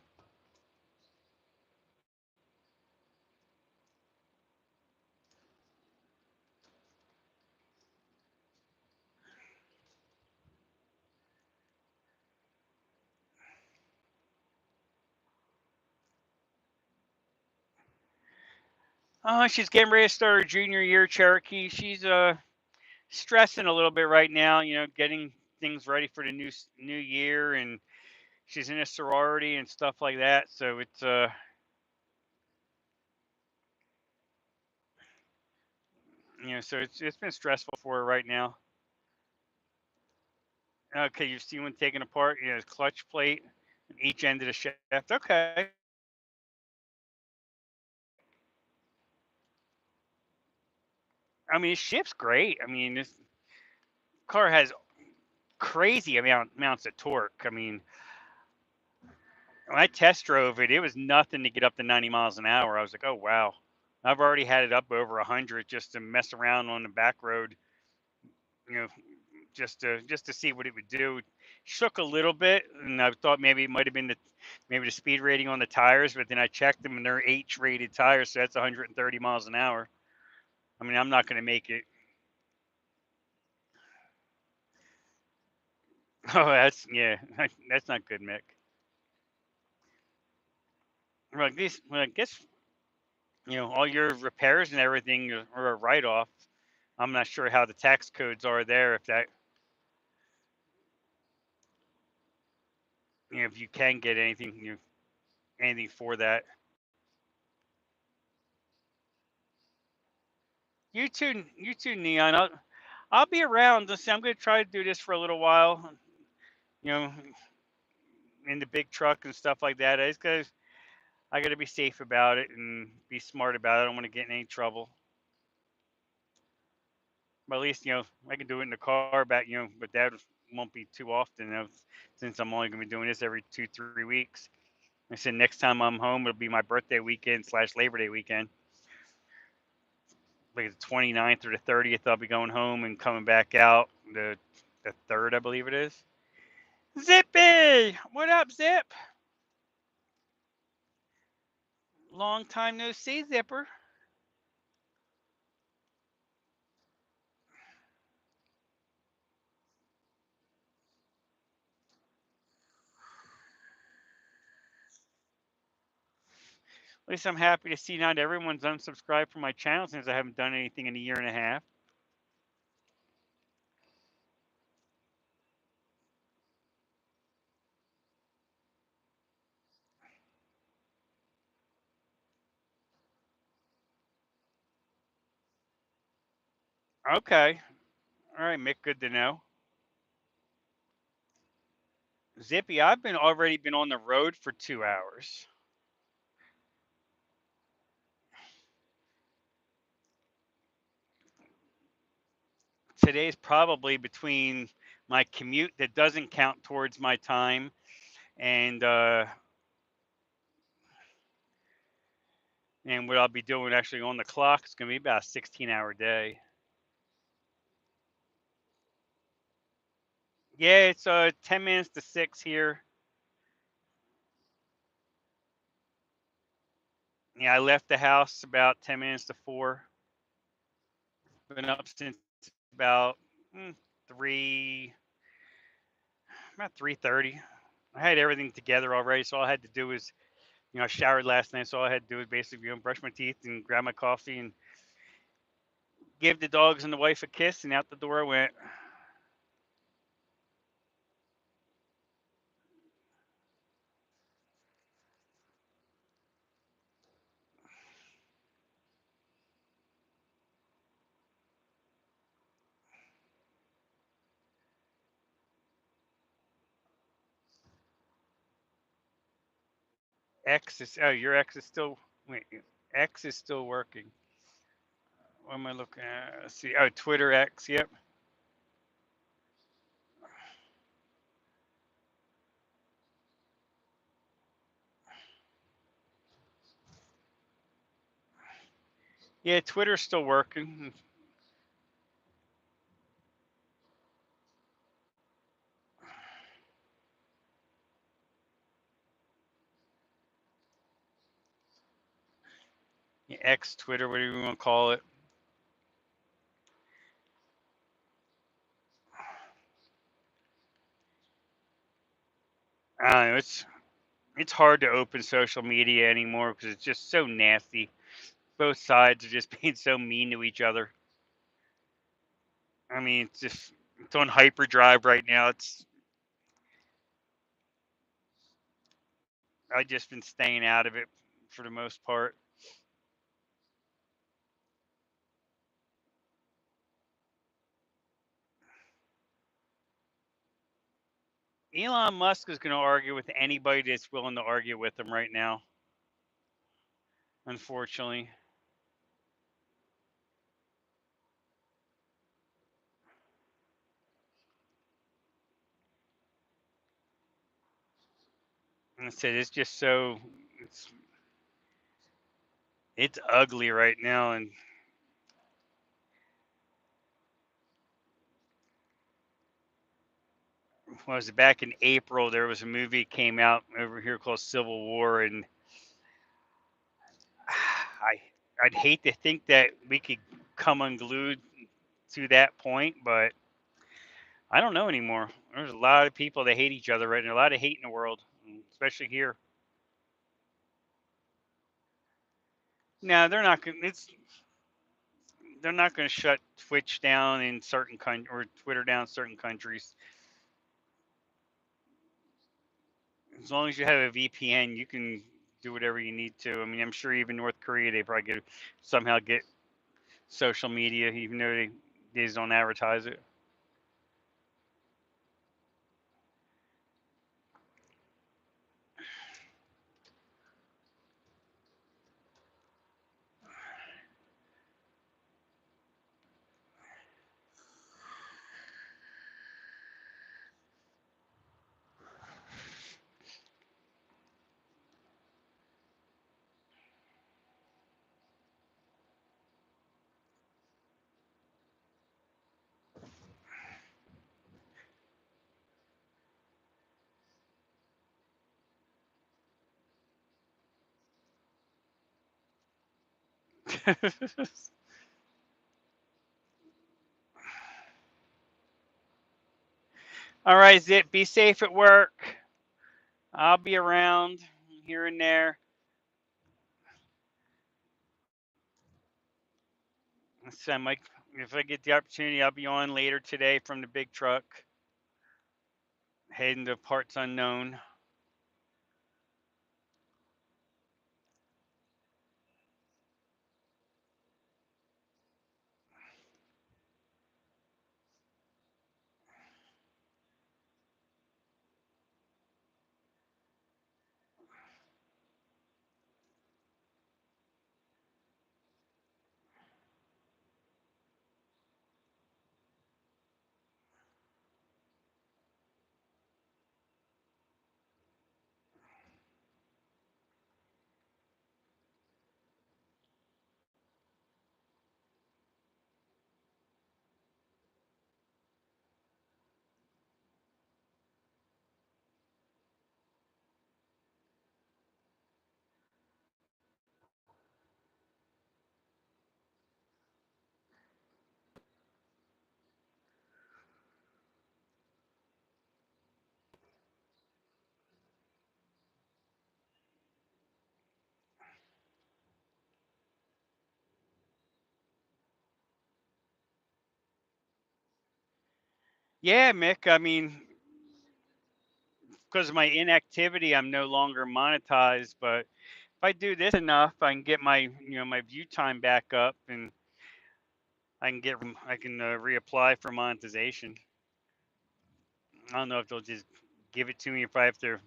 Speaker 1: She's getting ready to start her junior year, Cherokee. She's stressing a little bit right now. Getting things ready for the new year, and she's in a sorority and stuff like that. So it's been stressful for her right now. Okay, you've seen one taken apart. Clutch plate, each end of the shaft. Okay. I mean, it shifts great. I mean, this car has crazy amounts of torque. I mean, when I test drove it, it was nothing to get up to 90 miles an hour. I was like, oh wow. I've already had it up over 100 just to mess around on the back road. You know, just to see what it would do. Shook a little bit, and I thought maybe it might have been maybe the speed rating on the tires, but then I checked them and they're H-rated tires, so that's 130 miles an hour. I mean, I'm not going to make it. Oh, that's yeah, that's not good, Mick. Well, I guess all your repairs and everything are a write-off. I'm not sure how the tax codes are there. If that, if you can get anything, anything for that. You too, Neon. I'll be around. Let's see, I'm going to try to do this for a little while. You know, in the big truck and stuff like that. I got to be safe about it and be smart about it. I don't want to get in any trouble. But at least I can do it in the car back. But that won't be too often. Since I'm only going to be doing this every 2-3 weeks. I said next time I'm home, it'll be my birthday weekend / Labor Day weekend. Like the 29th or the 30th, I'll be going home and coming back out the 3rd, I believe it is. Zippy, what up, Zip? Long time no see, Zipper. At least I'm happy to see not everyone's unsubscribed from my channel since I haven't done anything in a year and a half. Okay. All right, Mick, good to know. Zippy, I've been already been on the road for 2 hours. Today's probably between my commute that doesn't count towards my time and what I'll be doing actually on the clock. It's gonna be about a 16-hour day. Yeah, it's 10 minutes to 6 here. Yeah, I left the house about 10 minutes to 4. Been up since about mm, three, about 3:30. I had everything together already, so all I had to do was, I showered last night, so all I had to do was basically, brush my teeth and grab my coffee and give the dogs and the wife a kiss, and out the door I went. Your X is still, wait, X is still working. What am I looking at? Let's see. Oh, Twitter X. Yep. Yeah, Twitter's still working. Yeah, X, Twitter, whatever you want to call it. I don't know. It's hard to open social media anymore because it's just so nasty. Both sides are just being so mean to each other. I mean, it's on hyperdrive right now. I've just been staying out of it for the most part. Elon Musk is going to argue with anybody that's willing to argue with him right now. Unfortunately, and I said it's it's ugly right now. And was it back in April? There was a movie came out over here called Civil War, and I I'd hate to think that we could come unglued to that point, but I don't know anymore. There's a lot of people that hate each other right now. A lot of hate in the world, especially here. No, they're not going to shut Twitch down in certain or Twitter down in certain countries. As long as you have a VPN, you can do whatever you need to. I mean, I'm sure even North Korea, they probably get somehow get social media, even though they just don't advertise it. All right, Zip. Be safe at work. I'll be around here and there. So I might, if I get the opportunity, I'll be on later today from the big truck, heading to parts unknown. Yeah, Mick. I mean, because of my inactivity, I'm no longer monetized. But if I do this enough, I can get my my view time back up, and I can reapply for monetization. I don't know if they'll just give it to me if I have to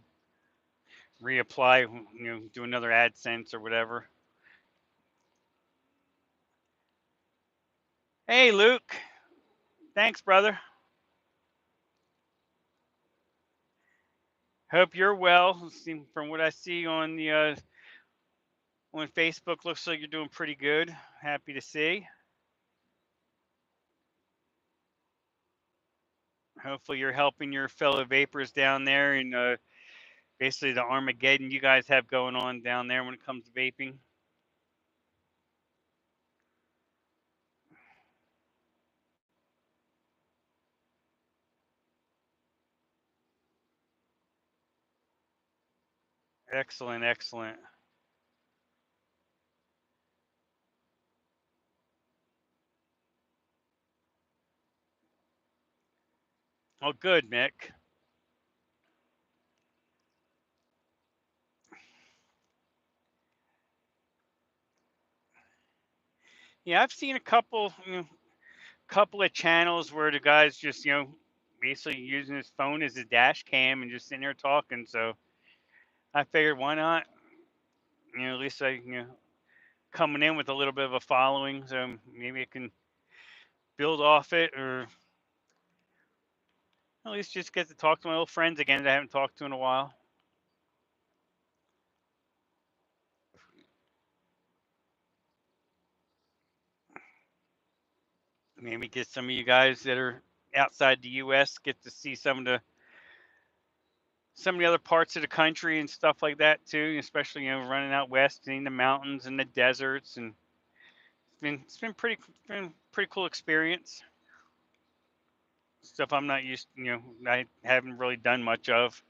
Speaker 1: reapply, do another AdSense or whatever. Hey, Luke. Thanks, brother. Hope you're well. From what I see on the on Facebook, looks like you're doing pretty good. Happy to see. Hopefully, you're helping your fellow vapors down there in basically the Armageddon you guys have going on down there when it comes to vaping. Excellent, excellent. Oh, good, Mick. Yeah, I've seen a couple of channels where the guy's just basically using his phone as a dash cam and just sitting there talking. So I figured, why not? At least I coming in with a little bit of a following, so maybe I can build off it, or at least just get to talk to my old friends again that I haven't talked to in a while. Maybe get some of you guys that are outside the U.S. get to see some of the other parts of the country and stuff like that too. Especially running out west, seeing the mountains and the deserts, and it's been pretty cool experience. Stuff I'm not used, I haven't really done much of.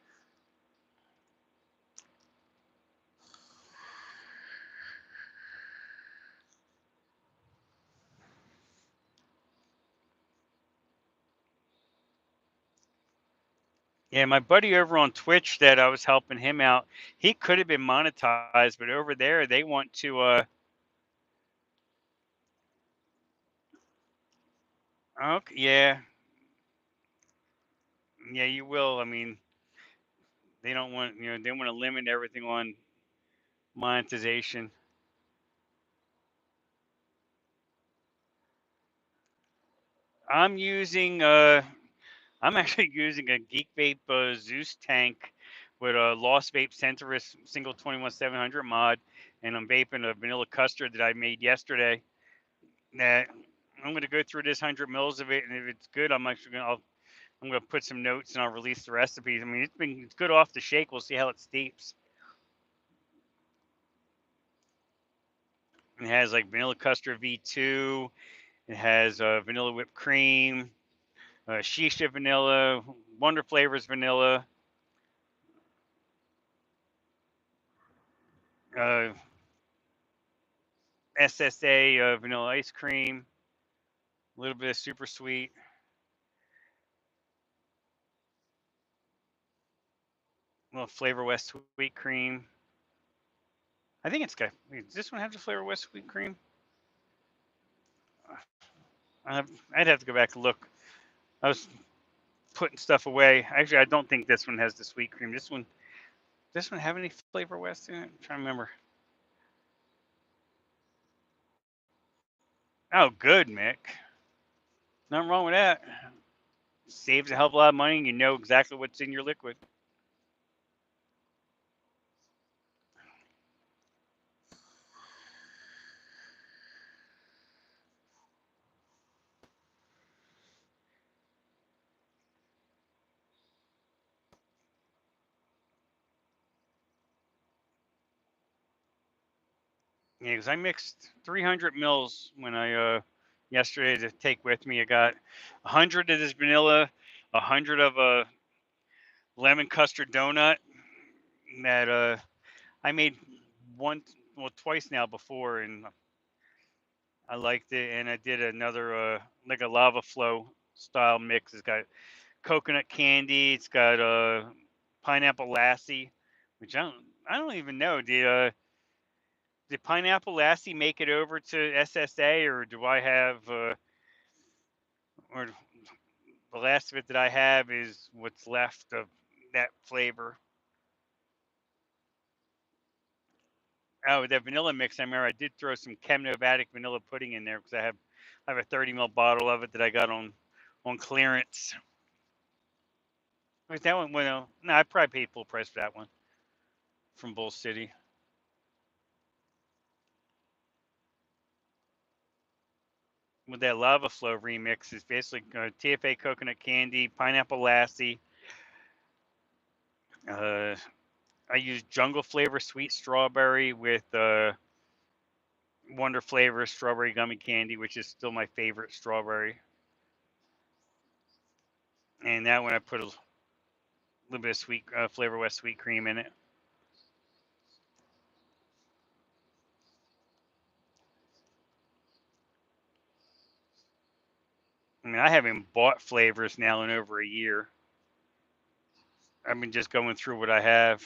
Speaker 1: Yeah, my buddy over on Twitch that I was helping him out, he could have been monetized, but over there they want to okay, yeah. Yeah, you will. I mean, they don't want, they want to limit everything on monetization. I'm using I'm actually using a Geek Vape Zeus tank with a Lost Vape Centrus single 21700 mod, and I'm vaping a vanilla custard that I made yesterday. That I'm going to go through this 100 mils of it, and if it's good, I'm gonna put some notes and I'll release the recipes. I mean, it's good off the shake. We'll see how it steeps. It has like vanilla custard V2. It has vanilla whipped cream, shisha vanilla, Wonder Flavors vanilla, uh, SSA vanilla ice cream, a little bit of super sweet, a little Flavor West sweet cream. I think it's got. Does this one have the Flavor West sweet cream? I'd have to go back and look. I was putting stuff away. Actually, I don't think this one has the sweet cream. This one have any Flavor West in it? I'm trying to remember. Oh, good, Mick. Nothing wrong with that. Saves a hell of a lot of money, and you know exactly what's in your liquid. Yeah, because I mixed 300 mils when I yesterday to take with me. I got 100 of this vanilla, 100 of a lemon custard donut that I made one, well, twice now before, and I liked it. And I did another like a lava flow. style mix. It's got coconut candy. It's got pineapple lassi, which I don't even know. Did pineapple lassi make it over to SSA, or do I have or the last of it that I have is what's left of that flavor? Oh, that vanilla mix. I remember I did throw some Chemnovatic vanilla pudding in there because I have a 30 ml bottle of it that I got on clearance. Wait, that one? Well, no, I probably paid full price for that one from Bull City. With that Lava Flow remix is basically TFA coconut candy, pineapple lassi. Uh, I use jungle flavor sweet strawberry with Wonder flavor strawberry gummy candy, which is still my favorite strawberry. And that one I put a little bit of sweet Flavor West sweet cream in it. I mean, I haven't bought flavors now in over a year. I've been just going through what I have.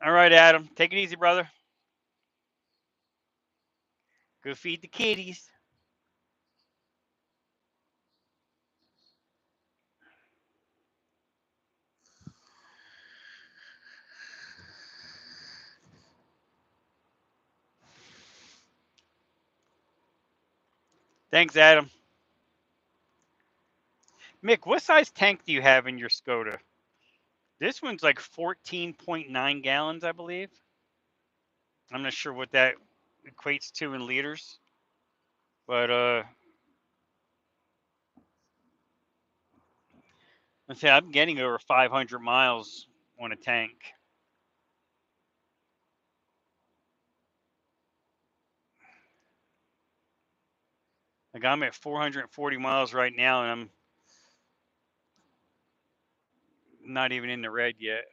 Speaker 1: All right, Adam, take it easy, brother. Go feed the kitties. Thanks, Adam. Mick, what size tank do you have in your Skoda? This one's like 14.9 gallons, I believe. I'm not sure what that equates to in liters, but let's say I'm getting over 500 miles on a tank. Like I'm at 440 miles right now, and I'm not even in the red yet.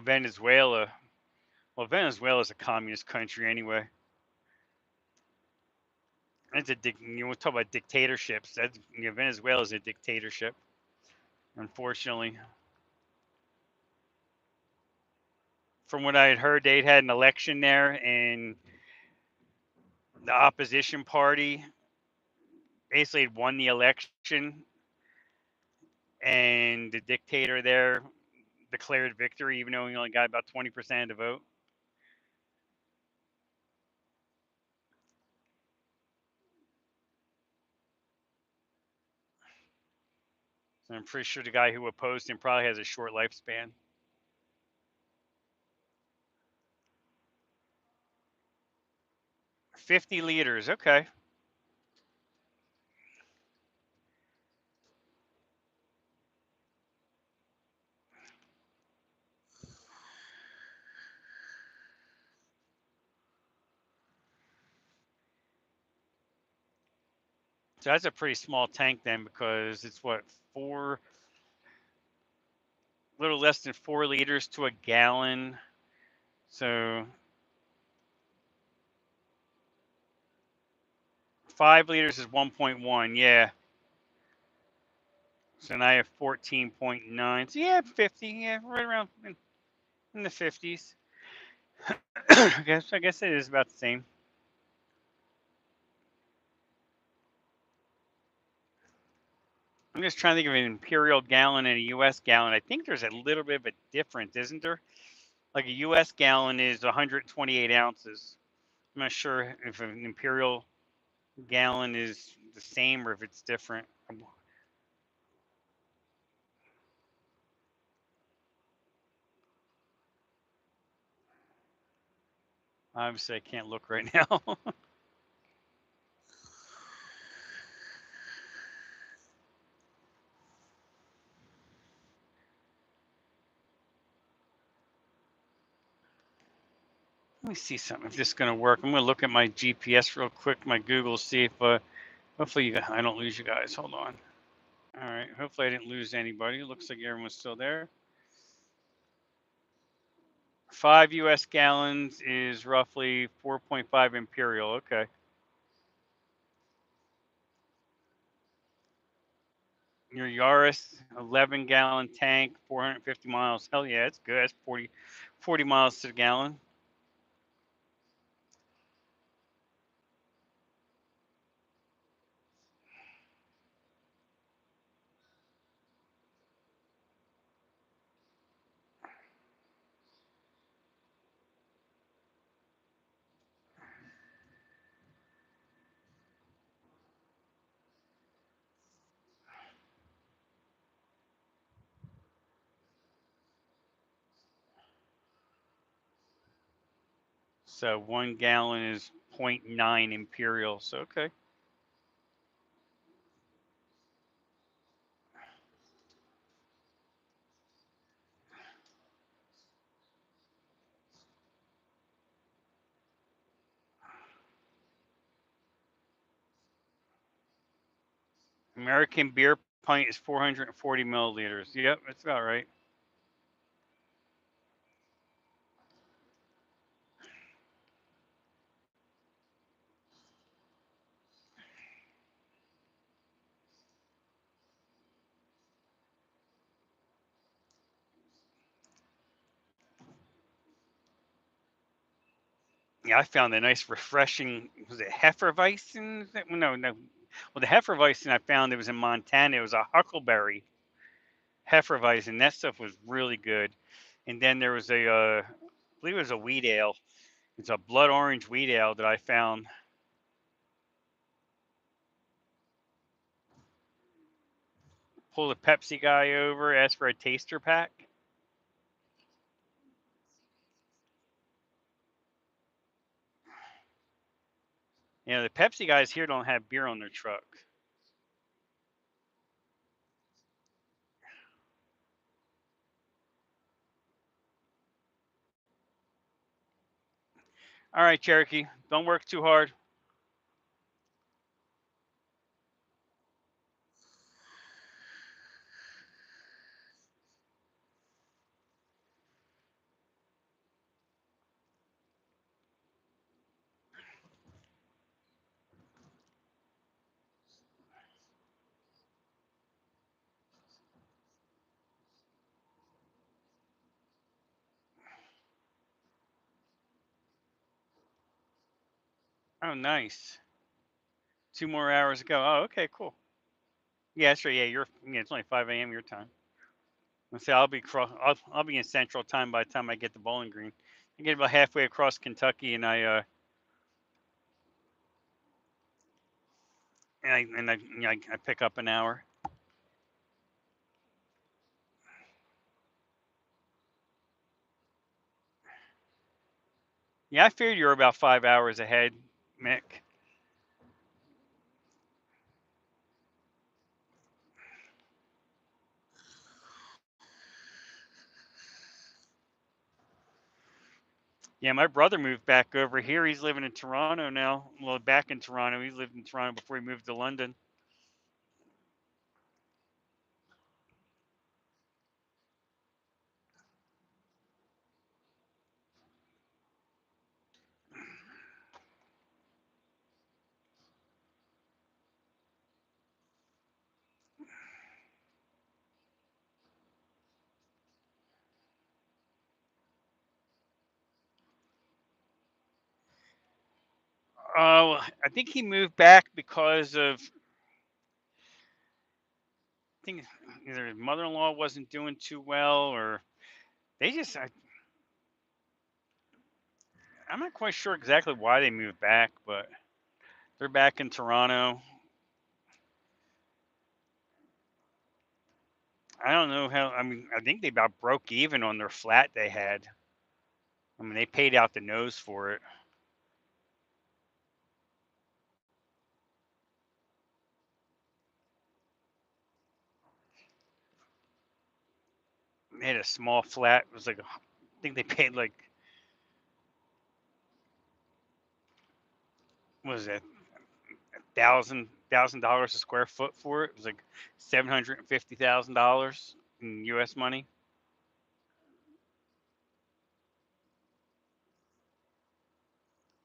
Speaker 1: Venezuela. Well, Venezuela's a communist country anyway. It's you want to talk about dictatorships. Venezuela's a dictatorship, unfortunately. From what I had heard, they'd had an election there, and the opposition party basically won the election, and the dictator there declared victory, even though he only got about 20% of the vote. So I'm pretty sure the guy who opposed him probably has a short lifespan. 50 liters, okay. So that's a pretty small tank then, because it's what, a little less than 4 liters to a gallon. So 5 liters is 1.1, yeah. So now I have 14.9. So yeah, 50, yeah, right around in the 50s. I guess it is about the same. I'm just trying to think of an imperial gallon and a U.S. gallon. I think there's a little bit of a difference, isn't there? Like a U.S. gallon is 128 ounces. I'm not sure if an imperial gallon is the same or if it's different. Obviously, I can't look right now. Let me see something if this is gonna work. I'm gonna look at my GPS real quick, my Google, see if hopefully I don't lose you guys. Hold on. All right. Hopefully I didn't lose anybody. Looks like everyone's still there. 5 U.S. gallons is roughly 4.5 imperial. Okay. Your Yaris 11-gallon tank, 450 miles. Hell yeah, it's good. That's 40 miles to the gallon. So 1 gallon is 0.9 imperial. So okay. American beer pint is 440 milliliters. Yep, that's about right. Yeah, I found a nice, refreshing. Was it Hefeweizen? No, no. Well, the Hefeweizen I found it was in Montana. It was a Huckleberry Hefeweizen. That stuff was really good. And then there was I believe it was a wheat ale. It's a blood orange wheat ale that I found. Pulled a Pepsi guy over, asked for a taster pack. You know, the Pepsi guys here don't have beer on their truck. All right, Cherokee, don't work too hard. Oh, nice. 2 more hours ago. Oh, okay, cool. Yeah, sure. Yeah, it's only 5 a.m. your time. Let's say I'll be in Central Time by the time I get to Bowling Green. I get about halfway across Kentucky, and I pick up an hour. Yeah, I figured you were about 5 hours ahead, Mick. Yeah, my brother moved back over here. He's living in Toronto now. Well, back in Toronto. He lived in Toronto before he moved to London. Oh, I think he moved back because of I think either his mother-in-law wasn't doing too well, or they just I'm not quite sure exactly why they moved back, but they're back in Toronto. I don't know how. I mean, I think they about broke even on their flat they had. I mean, they paid out the nose for it. They had a small flat. It was like I think they paid like what was it, $1,000 a square foot for it? It was like $750,000 in U.S. money.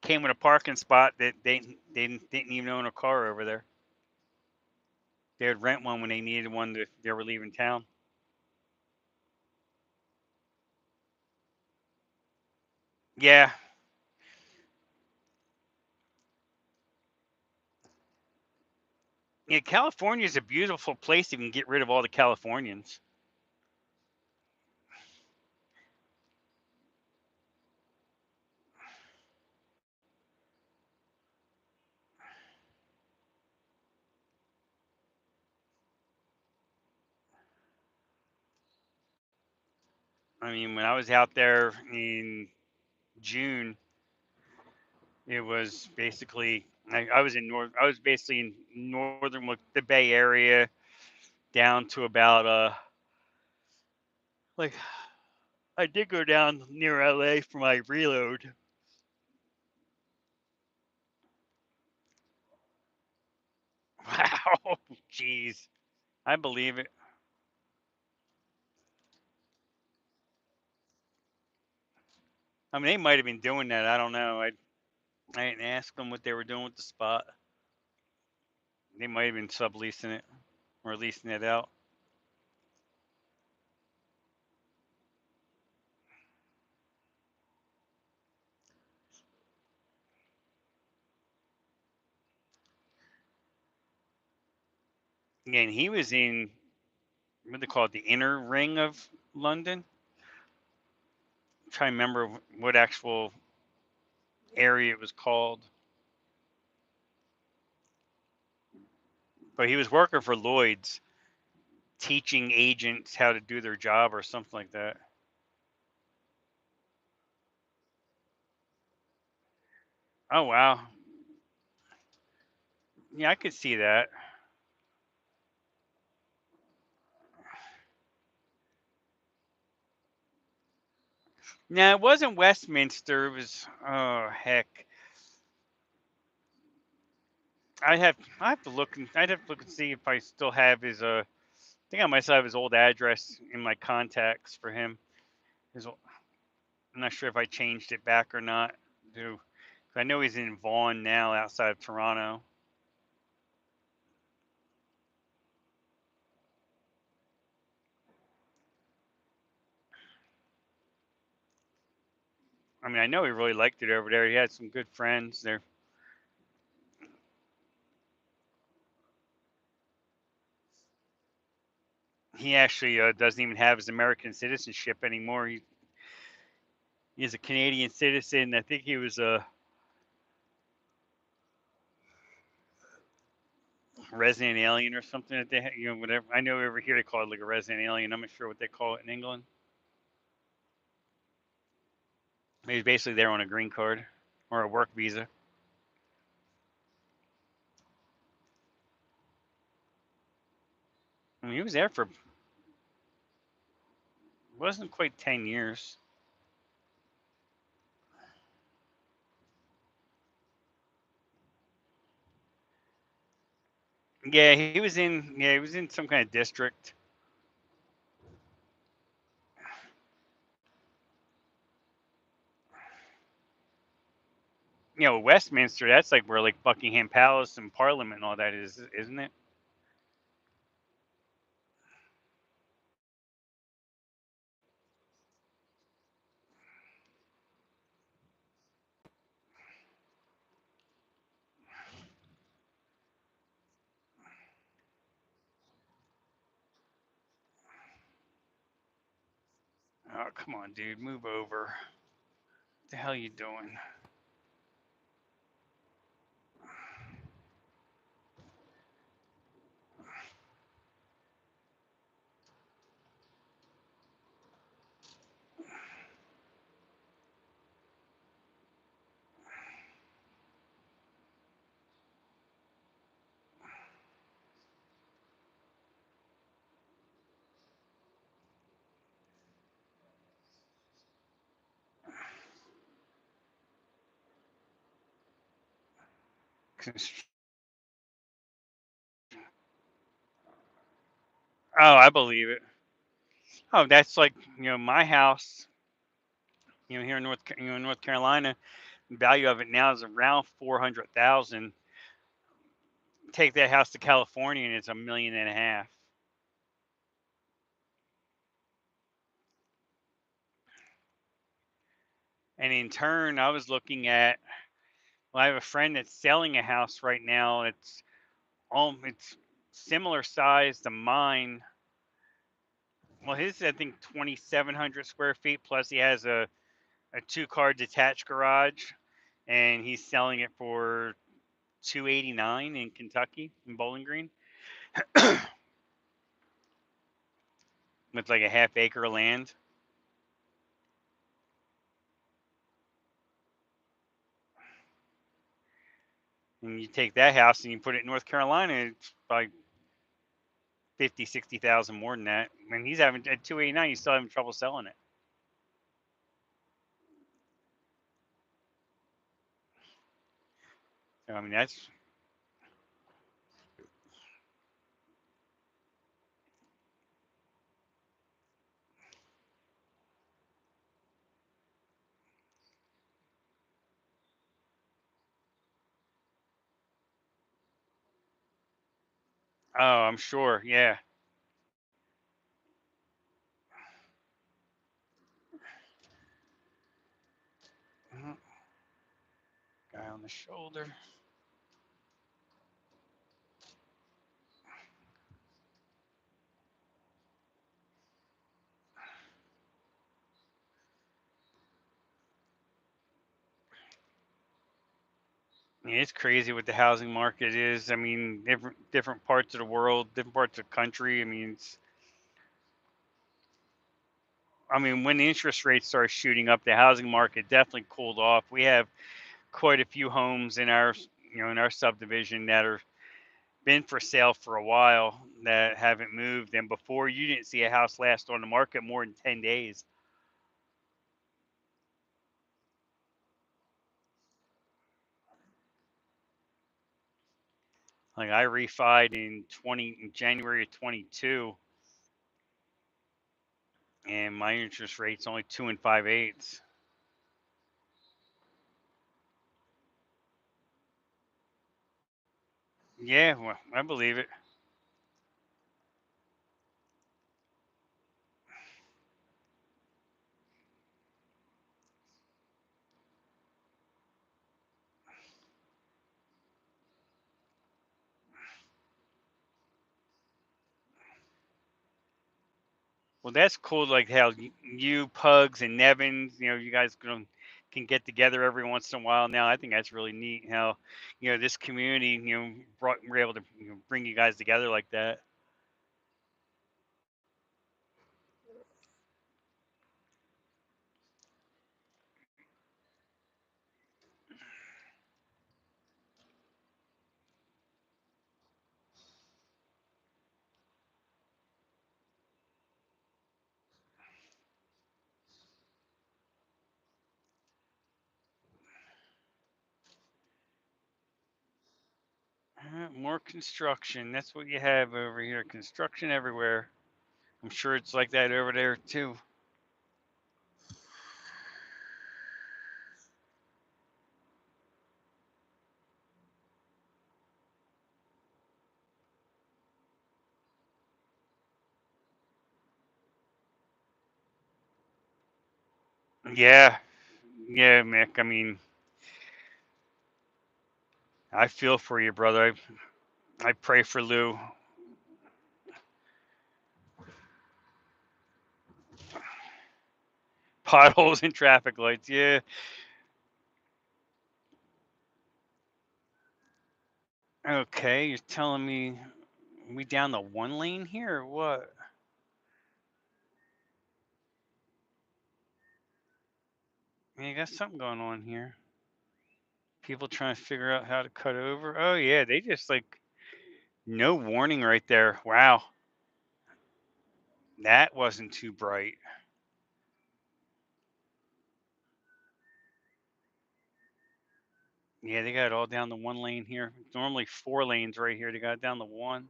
Speaker 1: Came with a parking spot that they didn't even own a car over there. They would rent one when they needed one if they were leaving town. Yeah, yeah. California is a beautiful place if you can get rid of all the Californians. I mean, when I was out there in June, it was basically I was in north. I was basically in northern, like the Bay Area, down to about like I did go down near LA for my reload. Wow, jeez, I believe it. I mean, they might have been doing that. I don't know. I didn't ask them what they were doing with the spot. They might have been subleasing it or leasing it out. Again, he was in what they call it, the inner ring of London. I'm trying to remember what actual area it was called. But he was working for Lloyd's, teaching agents how to do their job or something like that. Oh wow, yeah, I could see that. No, it wasn't Westminster. It was oh heck. I have to look and I'd have to look and see if I still have his I think I might still have his old address in my contacts for him. I'm not sure if I changed it back or not. To, I know he's in Vaughan now, outside of Toronto. I mean, I know he really liked it over there. He had some good friends there. He actually doesn't even have his American citizenship anymore. He's a Canadian citizen. I think he was a resident alien or something that they, whatever. I know over here they call it like a resident alien. I'm not sure what they call it in England. He's basically there on a green card or a work visa. I mean, he was there for wasn't quite 10 years. Yeah, he was in. Yeah, he was in some kind of district. Westminster. That's like where like Buckingham Palace and Parliament and all that is, isn't it? Oh, come on, dude, move over. What the hell you doing? Oh, I believe it. Oh, that's like, my house, here in North Carolina, the value of it now is around 400,000. Take that house to California and it's 1.5 million. And in turn, I was looking at, well, I have a friend that's selling a house right now. It's similar size to mine. Well, his is, I think, 2,700 square feet. Plus, he has a two-car detached garage, and he's selling it for 289 in Kentucky, in Bowling Green, with like a half acre of land. And you take that house and you put it in North Carolina, it's like 50, 60,000 more than that. And he's having at 289, he's still having trouble selling it. So I mean, that's oh, I'm sure, yeah. Guy on the shoulder. Yeah, it's crazy what the housing market is. I mean, different parts of the world, different parts of the country. I mean, when the interest rates started shooting up, the housing market definitely cooled off. We have quite a few homes in our subdivision that are been for sale for a while that haven't moved. And before, you didn't see a house last on the market more than 10 days. Like I refied in January of 22, and my interest rate's only 2 and 5/8. Yeah, well, I believe it. Well, that's cool. Like how you, Pugs, and Nevins, you guys can get together every once in a while. Now, I think that's really neat. How this community, we're able to bring you guys together like that. More construction. That's what you have over here. Construction everywhere. I'm sure it's like that over there too. Yeah, yeah, Mick. I mean, I feel for you, brother. I pray for Lou. Potholes and traffic lights. Yeah. Okay, you're telling me we down the one lane here or what? Man, you got something going on here. People trying to figure out how to cut over. Oh yeah, they just like no warning right there. Wow, that wasn't too bright. Yeah, they got it all down to one lane here. It's normally 4 lanes right here. They got it down to one.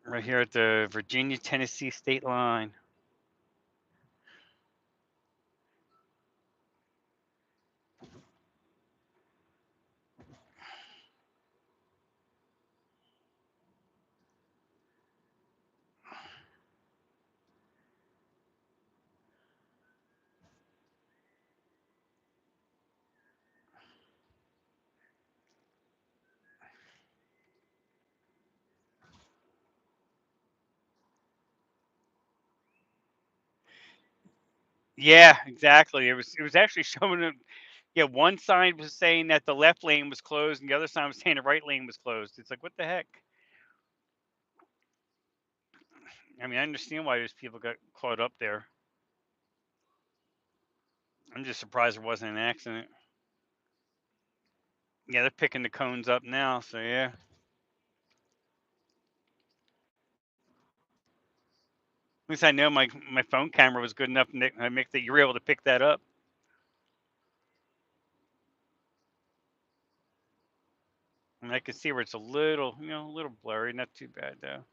Speaker 1: Right here at the Virginia-Tennessee state line. Yeah, exactly. It was actually showing them. Yeah, one sign was saying that the left lane was closed, and the other sign was saying the right lane was closed. It's like, what the heck? I mean, I understand why those people got caught up there. I'm just surprised there wasn't an accident. Yeah, they're picking the cones up now, so yeah. At least I know my phone camera was good enough, Nick, that you were able to pick that up. And I can see where it's a little, a little blurry. Not too bad though.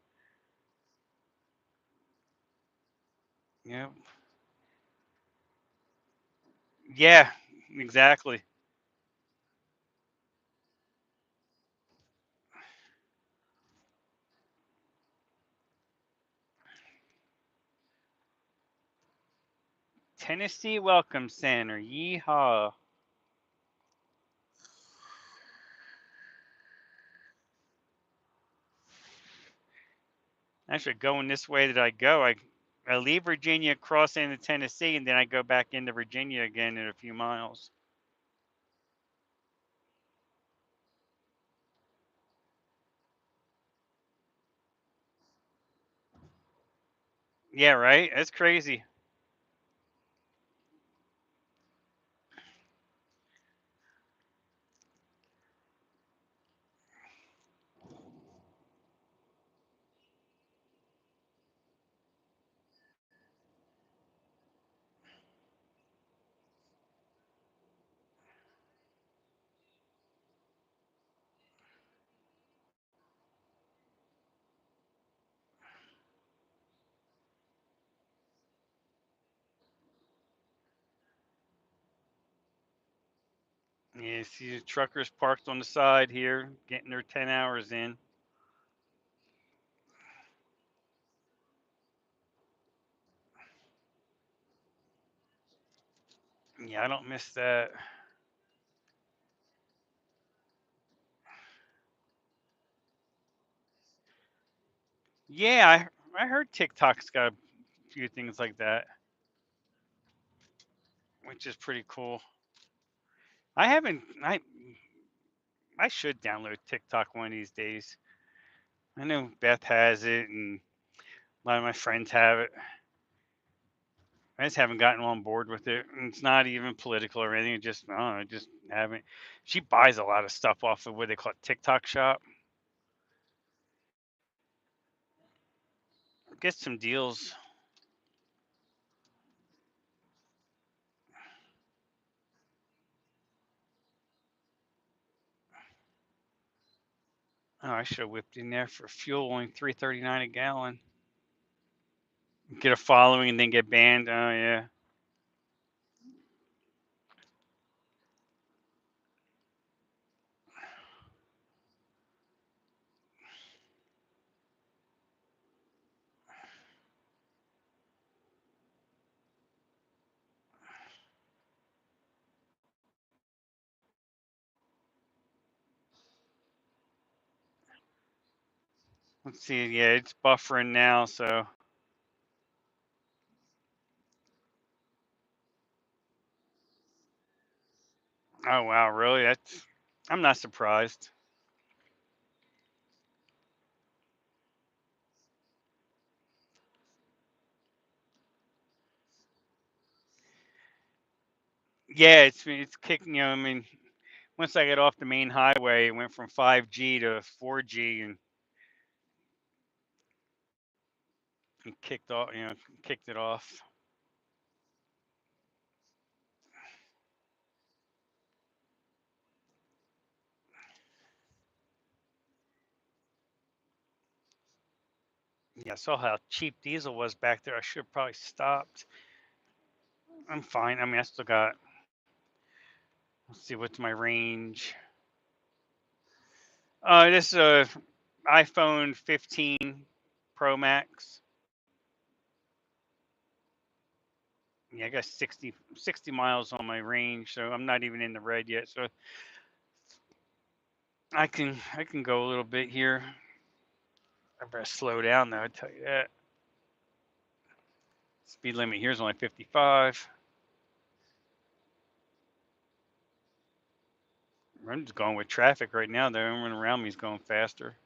Speaker 1: Yeah. Yeah, exactly. Tennessee Welcome Center. Yeehaw. Actually, going this way that I go, I leave Virginia, cross into Tennessee, and then I go back into Virginia again in a few miles. Yeah, right? That's crazy. Yeah, see the truckers parked on the side here, getting their 10 hours in. Yeah, I don't miss that. Yeah, I heard TikTok's got a few things like that, which is pretty cool. I haven't. I should download TikTok one of these days. I know Beth has it, and a lot of my friends have it. I just haven't gotten on board with it. And it's not even political or anything. It just I don't know. I just haven't. She buys a lot of stuff off of what they call it, TikTok Shop. Get some deals. Oh, I should have whipped in there for fuel, only 3.39 a gallon. Get a following and then get banned. Oh yeah. Let's see. Yeah, it's buffering now. So. Oh wow, really? That's. I'm not surprised. Yeah, it's kicking. I mean, once I got off the main highway, it went from 5G to 4G and kicked it off. Yeah, I saw how cheap diesel was back there. I should have probably stopped. I'm fine. I mean, I still got, let's see, what's my range? This is a iPhone 15 Pro Max. Yeah, I got 60 miles on my range, so I'm not even in the red yet. So I can go a little bit here. I better slow down though, I tell you that. Speed limit here is only 55. I'm just going with traffic right now, though. Everyone around me is going faster.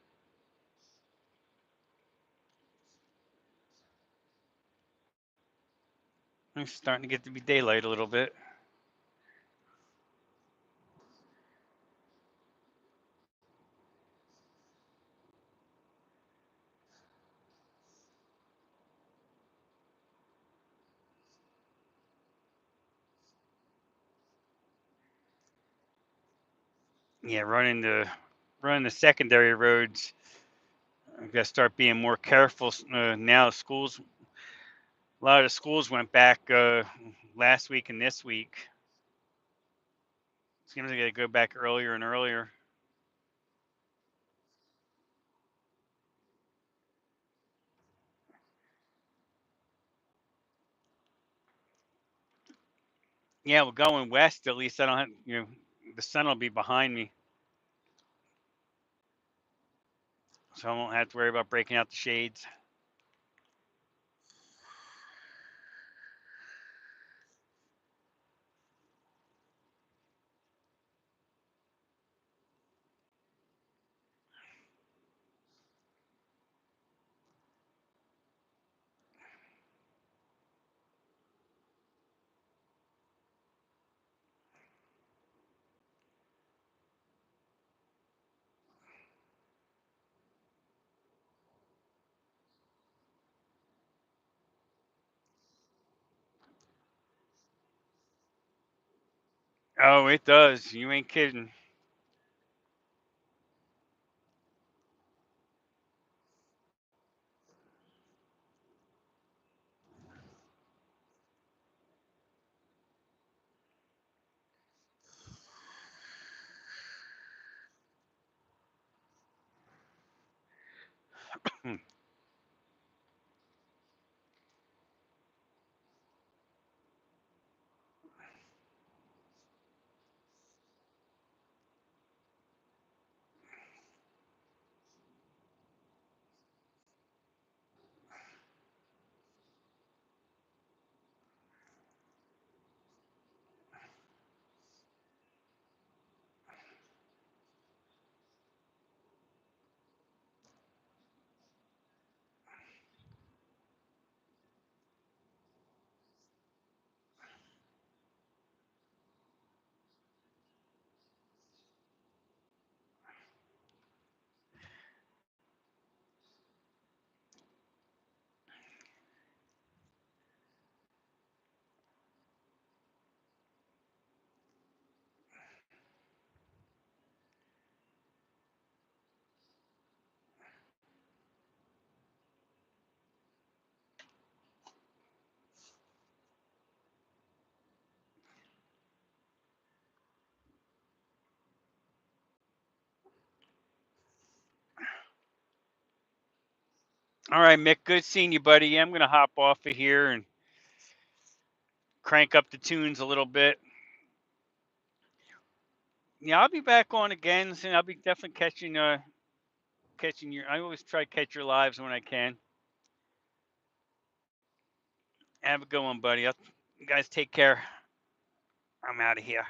Speaker 1: It's starting to get to be daylight a little bit. Yeah, running the secondary roads. I gotta start being more careful now. A lot of the schools went back last week and this week. Seems like they go back earlier and earlier. Yeah, well, going west, at least I don't have, the sun will be behind me, so I won't have to worry about breaking out the shades. Oh, it does. You ain't kidding. All right, Mick. Good seeing you, buddy. Yeah, I'm gonna hop off of here and crank up the tunes a little bit. Yeah, I'll be back on again soon. I'll be definitely catching your. I always try to catch your lives when I can. Have a good one, buddy. You guys take care. I'm out of here.